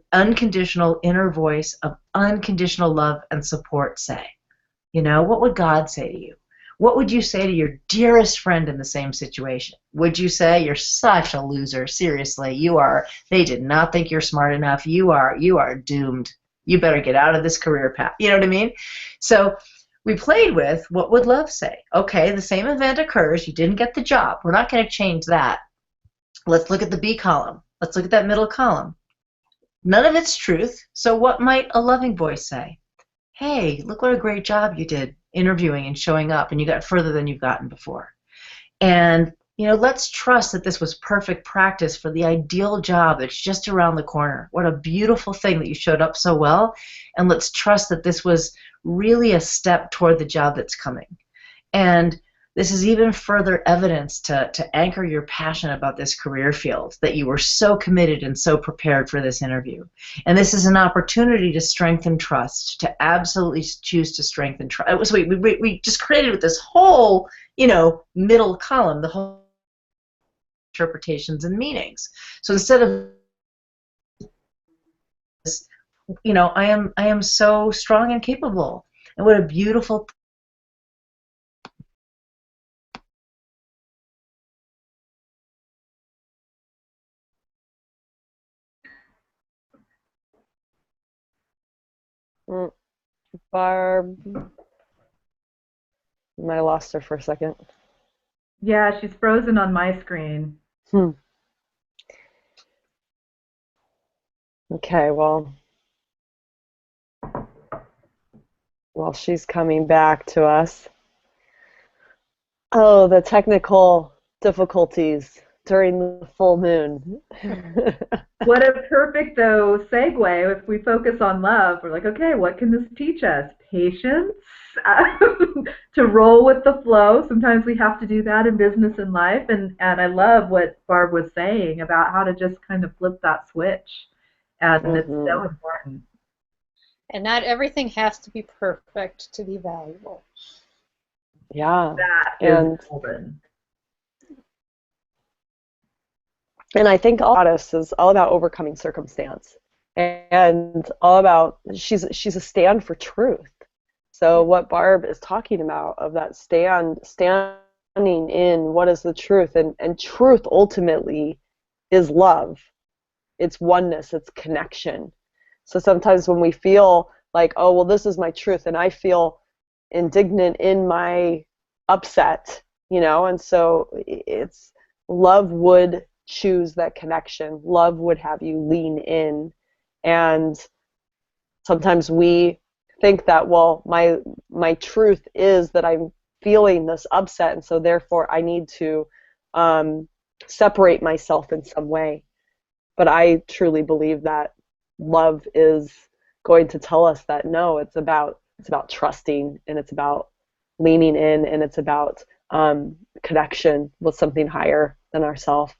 inner voice of unconditional love and support say? What would God say to you? What would you say to your dearest friend in the same situation? Would you say, you're such a loser, seriously, they did not think you're smart enough, you are doomed, you better get out of this career path, you know what I mean? So we played with, what would love say? Okay, the same event occurs, you didn't get the job, we're not going to change that. Let's look at the B column, let's look at that middle column. None of it's truth, so what might a loving voice say? Hey, look what a great job you did interviewing and showing up, and you got further than you've gotten before. And let's trust that this was perfect practice for the ideal job that's just around the corner. What a beautiful thing that you showed up so well, and let's trust that this was really a step toward the job that's coming. And this is even further evidence to anchor your passion about this career field, that you were so committed and so prepared for this interview. And this is an opportunity to strengthen trust, to absolutely choose to strengthen trust. So we just created with this whole, middle column, the whole interpretations and meanings. So instead of, I am so strong and capable. And what a beautiful Barb, I might have lost her for a second. Yeah, she's frozen on my screen. Okay, well, while she's coming back to us. Oh, the technical difficulties during the full moon. What a perfect, though, segue. If we focus on love, we're like, okay, what can this teach us? Patience, to roll with the flow. Sometimes we have to do that in business and life. And I love what Barb was saying about how to just kind of flip that switch. And it's so important. And not everything has to be perfect to be valuable. Yeah. That is golden. And I think Goddess is all about overcoming circumstance, and all about, she's a stand for truth. So what Barb is talking about, of that standing in what is the truth, and truth ultimately is love. It's oneness, it's connection. So sometimes when we feel like, oh, well, this is my truth, and I feel indignant in my upset, and so it's, love would choose that connection. Love would have you lean in. And sometimes we think that, well, my truth is that I'm feeling this upset, and so therefore I need to separate myself in some way. But I truly believe that love is going to tell us that no, it's about trusting, and it's about leaning in, and it's about connection with something higher than ourselves.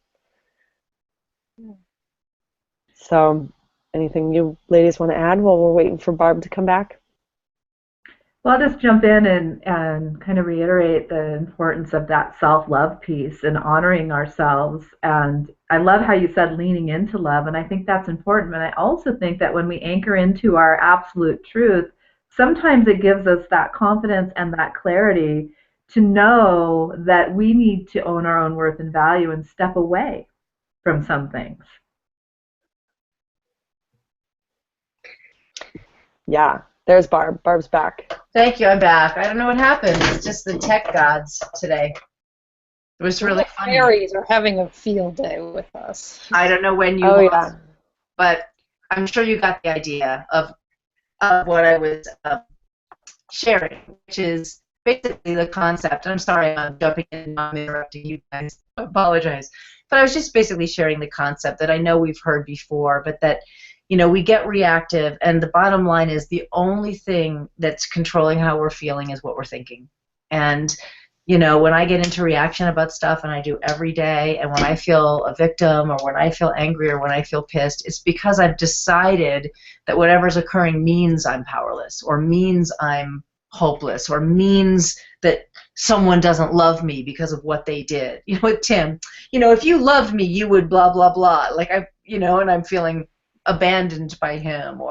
So, anything you ladies want to add while we're waiting for Barb to come back? Well, I'll just jump in and kind of reiterate the importance of that self-love piece and honoring ourselves. And I love how you said leaning into love, and I think that's important. But I also think that when we anchor into our absolute truth, sometimes it gives us that confidence and that clarity to know that we need to own our own worth and value and step away from some things. Yeah, there's Barb. Barb's back. Thank you, I'm back. I don't know what happened. It's just the tech gods today. It was really The funny. fairies are having a field day with us. I don't know when you Oh lost, yeah. but I'm sure you got the idea of what I was sharing, which is basically the concept. I'm sorry I'm jumping in and I'm interrupting you guys. I apologize. But I was just basically sharing the concept that I know we've heard before, but that, you know, we get reactive, and the bottom line is the only thing that's controlling how we're feeling is what we're thinking. And, you know, when I get into reaction about stuff, and I do every day, and when I feel a victim or when I feel angry or when I feel pissed, it's because I've decided that whatever's occurring means I'm powerless or means I'm hopeless or means that someone doesn't love me because of what they did. You know, with Tim, you know, if you loved me, you would blah, blah, blah. Like you know, and I'm feeling abandoned by him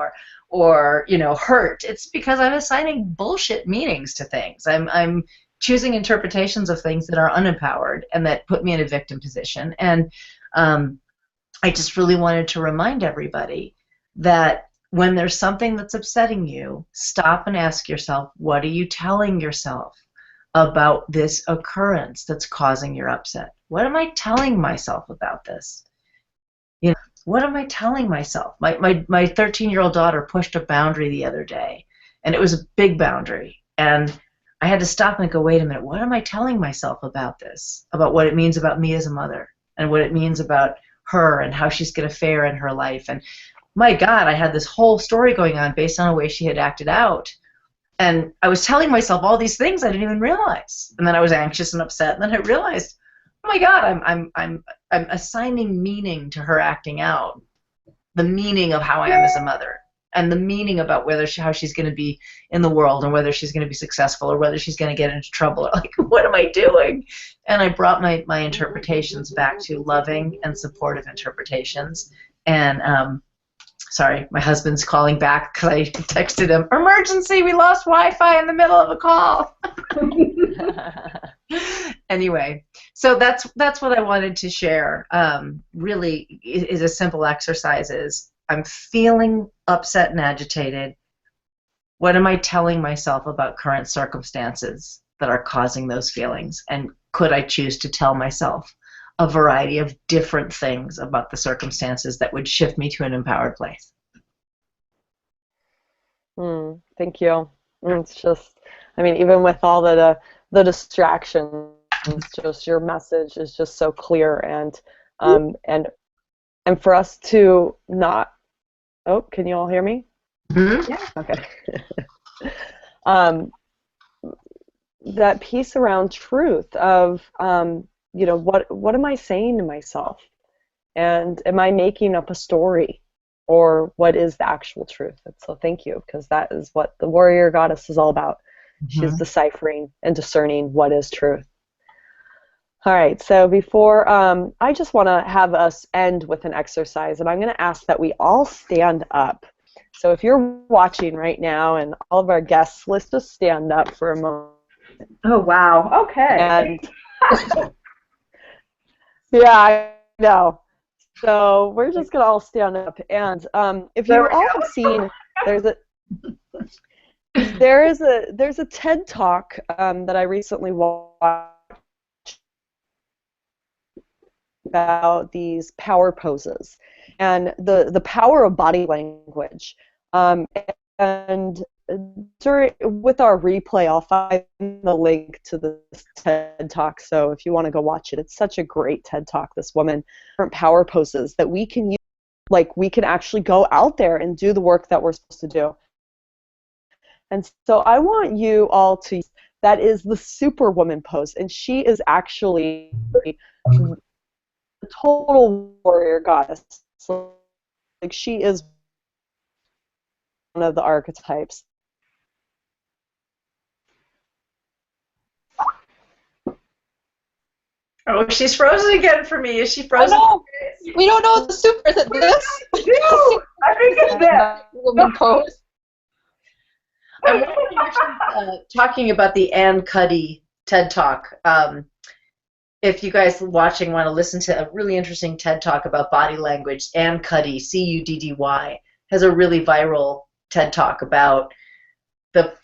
or, you know, hurt. It's because I'm assigning bullshit meanings to things. I'm choosing interpretations of things that are unempowered and that put me in a victim position. And I just really wanted to remind everybody that when there's something that's upsetting you, stop and ask yourself, what are you telling yourself about this occurrence that's causing your upset? What am I telling myself about this? You know, what am I telling myself? My 13-year-old daughter pushed a boundary the other day, and it was a big boundary. And I had to stop and go, wait a minute, what am I telling myself about this? About what it means about me as a mother and what it means about her and how she's going to fare in her life. And my God, I had this whole story going on based on the way she had acted out. And I was telling myself all these things I didn't even realize. And then I was anxious and upset. And then I realized, oh my God, I'm assigning meaning to her acting out, the meaning of how I am as a mother, and the meaning about how she's going to be in the world, and whether she's going to be successful, or whether she's going to get into trouble. Or like, what am I doing? And I brought my interpretations back to loving and supportive interpretations. And sorry, my husband's calling back because I texted him, emergency, we lost Wi-Fi in the middle of a call. Anyway, so that's what I wanted to share. Really is a simple exercise. Is I'm feeling upset and agitated. What am I telling myself about current circumstances that are causing those feelings? And could I choose to tell myself a variety of different things about the circumstances that would shift me to an empowered place? Thank you. It's just, I mean, even with all the distractions, just your message is just so clear, and for us to not. Oh, can you all hear me? Mm-hmm. Yeah. Okay. That piece around truth of, you know, what am I saying to myself, and am I making up a story, or what is the actual truth? And so thank you, because that is what the warrior goddess is all about. Mm-hmm. She's deciphering and discerning what is truth. All right, so before, I just want to have us end with an exercise, and I'm going to ask that we all stand up. So if you're watching right now, and all of our guests, let's just stand up for a moment. Oh, wow. Okay. And yeah, I know. So we're just going to all stand up. And if you all have seen, there's a TED Talk that I recently watched about these power poses and the power of body language. And with our replay, I'll find the link to this TED Talk. So if you want to go watch it, it's such a great TED Talk. This woman, different power poses that we can use, like we can actually go out there and do the work that we're supposed to do. And so I want you all to. That is the Superwoman pose, and she is actually the total warrior goddess. So, like, she is one of the archetypes. Oh, she's frozen again for me. Is she frozen? Oh, no. We don't know the super. Is it this? I think it's this. Woman pose. I'm actually talking about the Ann Cuddy TED Talk. If you guys watching want to listen to a really interesting TED Talk about body language, Ann Cuddy, Cuddy, has a really viral TED Talk about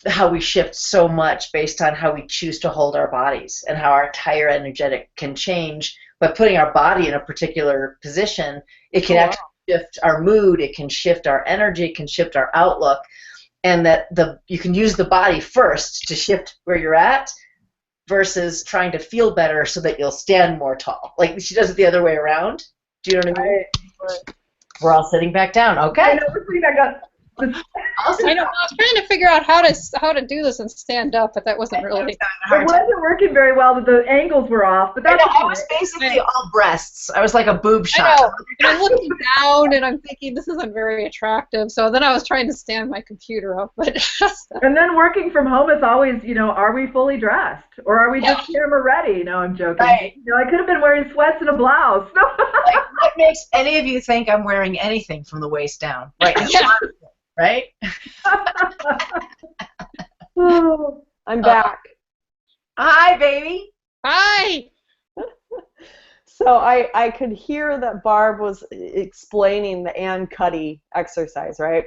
how we shift so much based on how we choose to hold our bodies, and how our entire energetic can change by putting our body in a particular position. It can actually shift our mood, it can shift our energy, it can shift our outlook, and that you can use the body first to shift where you're at versus trying to feel better so that you'll stand more tall. Like she does it the other way around. Do you know what I mean? We're all sitting back down. Okay. I know, we're sitting back up. I know. I was trying to figure out how to do this and stand up, but that wasn't really. It wasn't working very well. The angles were off, but that's. I was basically all breasts. I was like a boob shot. I know. And I'm looking down, and I'm thinking this isn't very attractive. So then I was trying to stand my computer up, but. And then working from home is always, are we fully dressed, or are we just camera ready? No, I'm joking. Right. I could have been wearing sweats and a blouse. Like, what makes any of you think I'm wearing anything from the waist down? Right. Yeah. Right? I'm back. Hi, baby. Hi. So I could hear that Barb was explaining the Ann Cuddy exercise, right?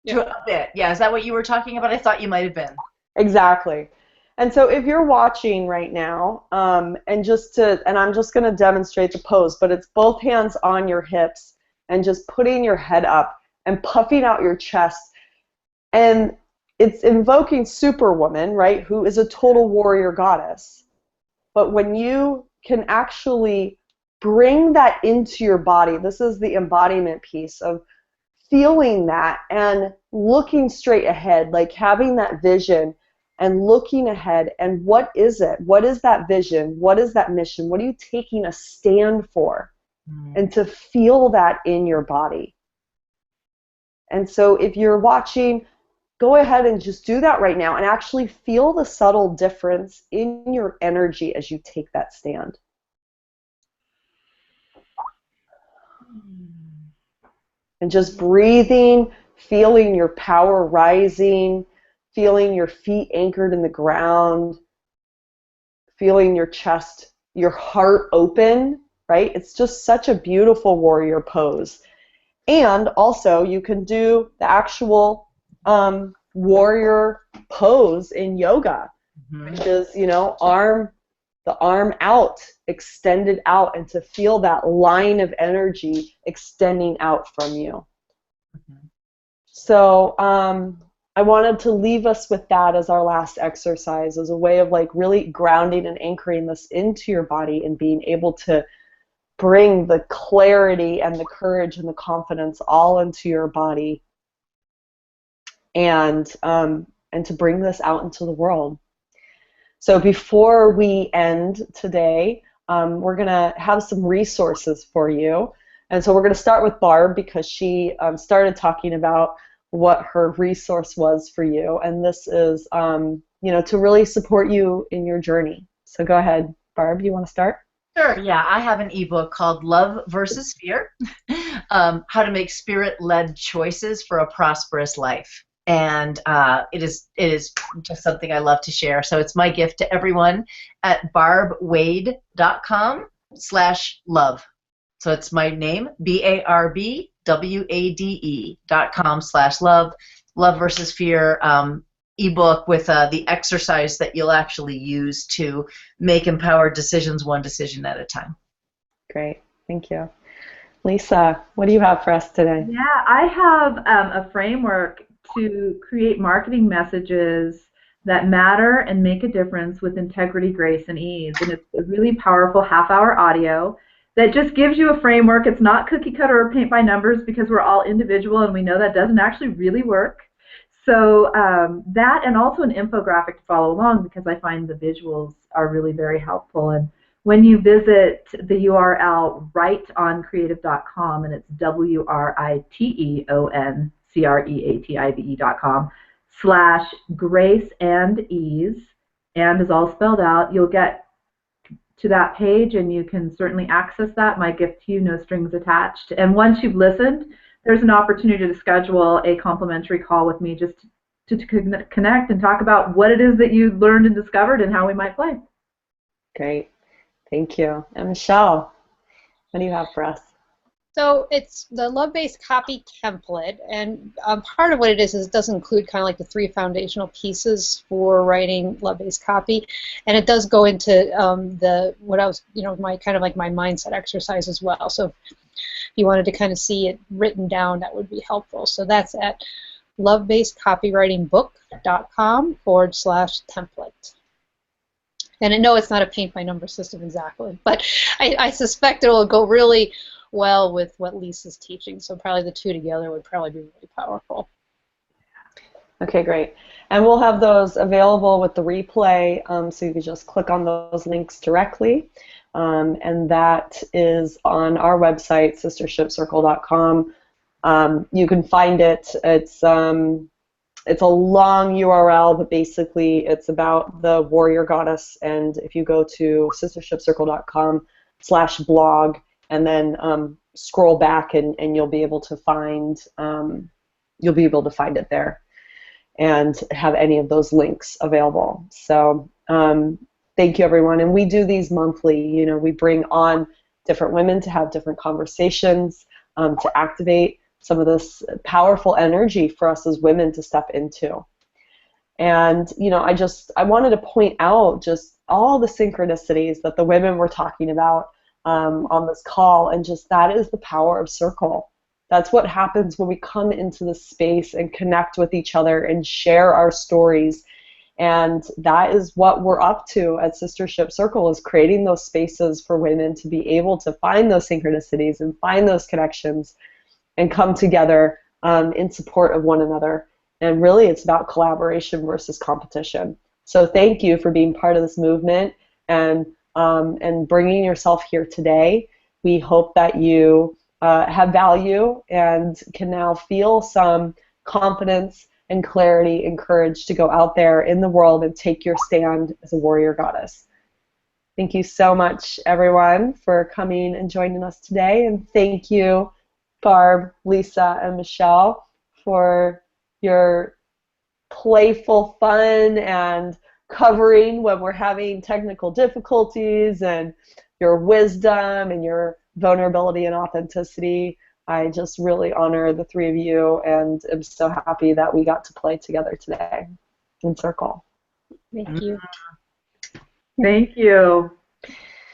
To a bit. Yeah, is that what you were talking about? I thought you might have been. Exactly. And so if you're watching right now, and I'm just going to demonstrate the pose, but it's both hands on your hips and just putting your head up and puffing out your chest. And it's invoking Superwoman, right, who is a total warrior goddess. But when you can actually bring that into your body, this is the embodiment piece of feeling that and looking straight ahead, like having that vision and looking ahead, and what is it? What is that vision? What is that mission? What are you taking a stand for? And to feel that in your body. And so if you're watching, go ahead and just do that right now and actually feel the subtle difference in your energy as you take that stand. And just breathing, feeling your power rising, feeling your feet anchored in the ground, feeling your chest, your heart open, right? It's just such a beautiful warrior pose. And also, you can do the actual warrior pose in yoga, which is, the arm out, extended out, and to feel that line of energy extending out from you. So I wanted to leave us with that as our last exercise, as a way of like really grounding and anchoring this into your body and being able to bring the clarity and the courage and the confidence all into your body, and to bring this out into the world. So before we end today, we're going to have some resources for you. And so we're going to start with Barb, because she started talking about what her resource was for you. And this is, to really support you in your journey. So go ahead, Barb, you want to start? Sure, yeah. I have an ebook called Love versus Fear, How to Make Spirit-Led Choices for a Prosperous Life. And it is just something I love to share. So it's my gift to everyone at barbwade.com/love. So it's my name, barbwade.com/love. Love versus Fear ebook with the exercise that you'll actually use to make empowered decisions, one decision at a time. Great, thank you. Lisa, what do you have for us today? Yeah, I have a framework to create marketing messages that matter and make a difference with integrity, grace, and ease. And it's a really powerful half-hour audio that just gives you a framework. It's not cookie cutter or paint by numbers, because we're all individual and we know that doesn't actually really work. So that, and also an infographic to follow along, because I find the visuals are really very helpful. And when you visit the URL writeoncreative.com, and it's WRITEONCREATIVE.com/grace and ease, and is all spelled out, you'll get to that page and you can certainly access that. My gift to you, no strings attached. And once you've listened, there's an opportunity to schedule a complimentary call with me just to connect and talk about what it is that you learned and discovered and how we might play. Great. Thank you. And Michelle, what do you have for us? So it's the love-based copy template, and part of what it is it does include kind of like the 3 foundational pieces for writing love-based copy, and it does go into what I was, my kind of like my mindset exercise as well. So if you wanted to kind of see it written down, that would be helpful. So that's at lovebasedcopywritingbook.com/template. And no, it's not a paint-by-number system exactly, but I suspect it will go really well with what Lisa's teaching, so probably the 2 together would probably be really powerful. Okay, great. And we'll have those available with the replay, so you can just click on those links directly. And that is on our website, sistershipcircle.com. You can find it. It's a long URL, but basically it's about the warrior goddess. And if you go to sistershipcircle.com/blog, and then scroll back, and you'll be able to find it there, and have any of those links available. So thank you, everyone. And we do these monthly. We bring on different women to have different conversations, to activate some of this powerful energy for us as women to step into. And I wanted to point out just all the synchronicities that the women were talking about on this call, and just that is the power of circle. That's what happens when we come into this space and connect with each other and share our stories. And that is what we're up to at Sistership Circle, is creating those spaces for women to be able to find those synchronicities and find those connections and come together in support of one another. And really, it's about collaboration versus competition. So thank you for being part of this movement and bringing yourself here today. We hope that you have value and can now feel some confidence and clarity and courage to go out there in the world and take your stand as a warrior goddess. Thank you so much, everyone, for coming and joining us today. And thank you, Barb, Lisa, and Michelle, for your playful fun and covering when we're having technical difficulties, and your wisdom and your vulnerability and authenticity. I just really honor the 3 of you, and am so happy that we got to play together today in Circle. Thank you. Thank you.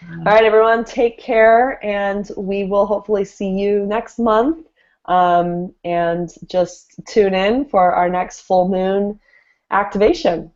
All right, everyone, take care, and we will hopefully see you next month. And just tune in for our next full moon activation.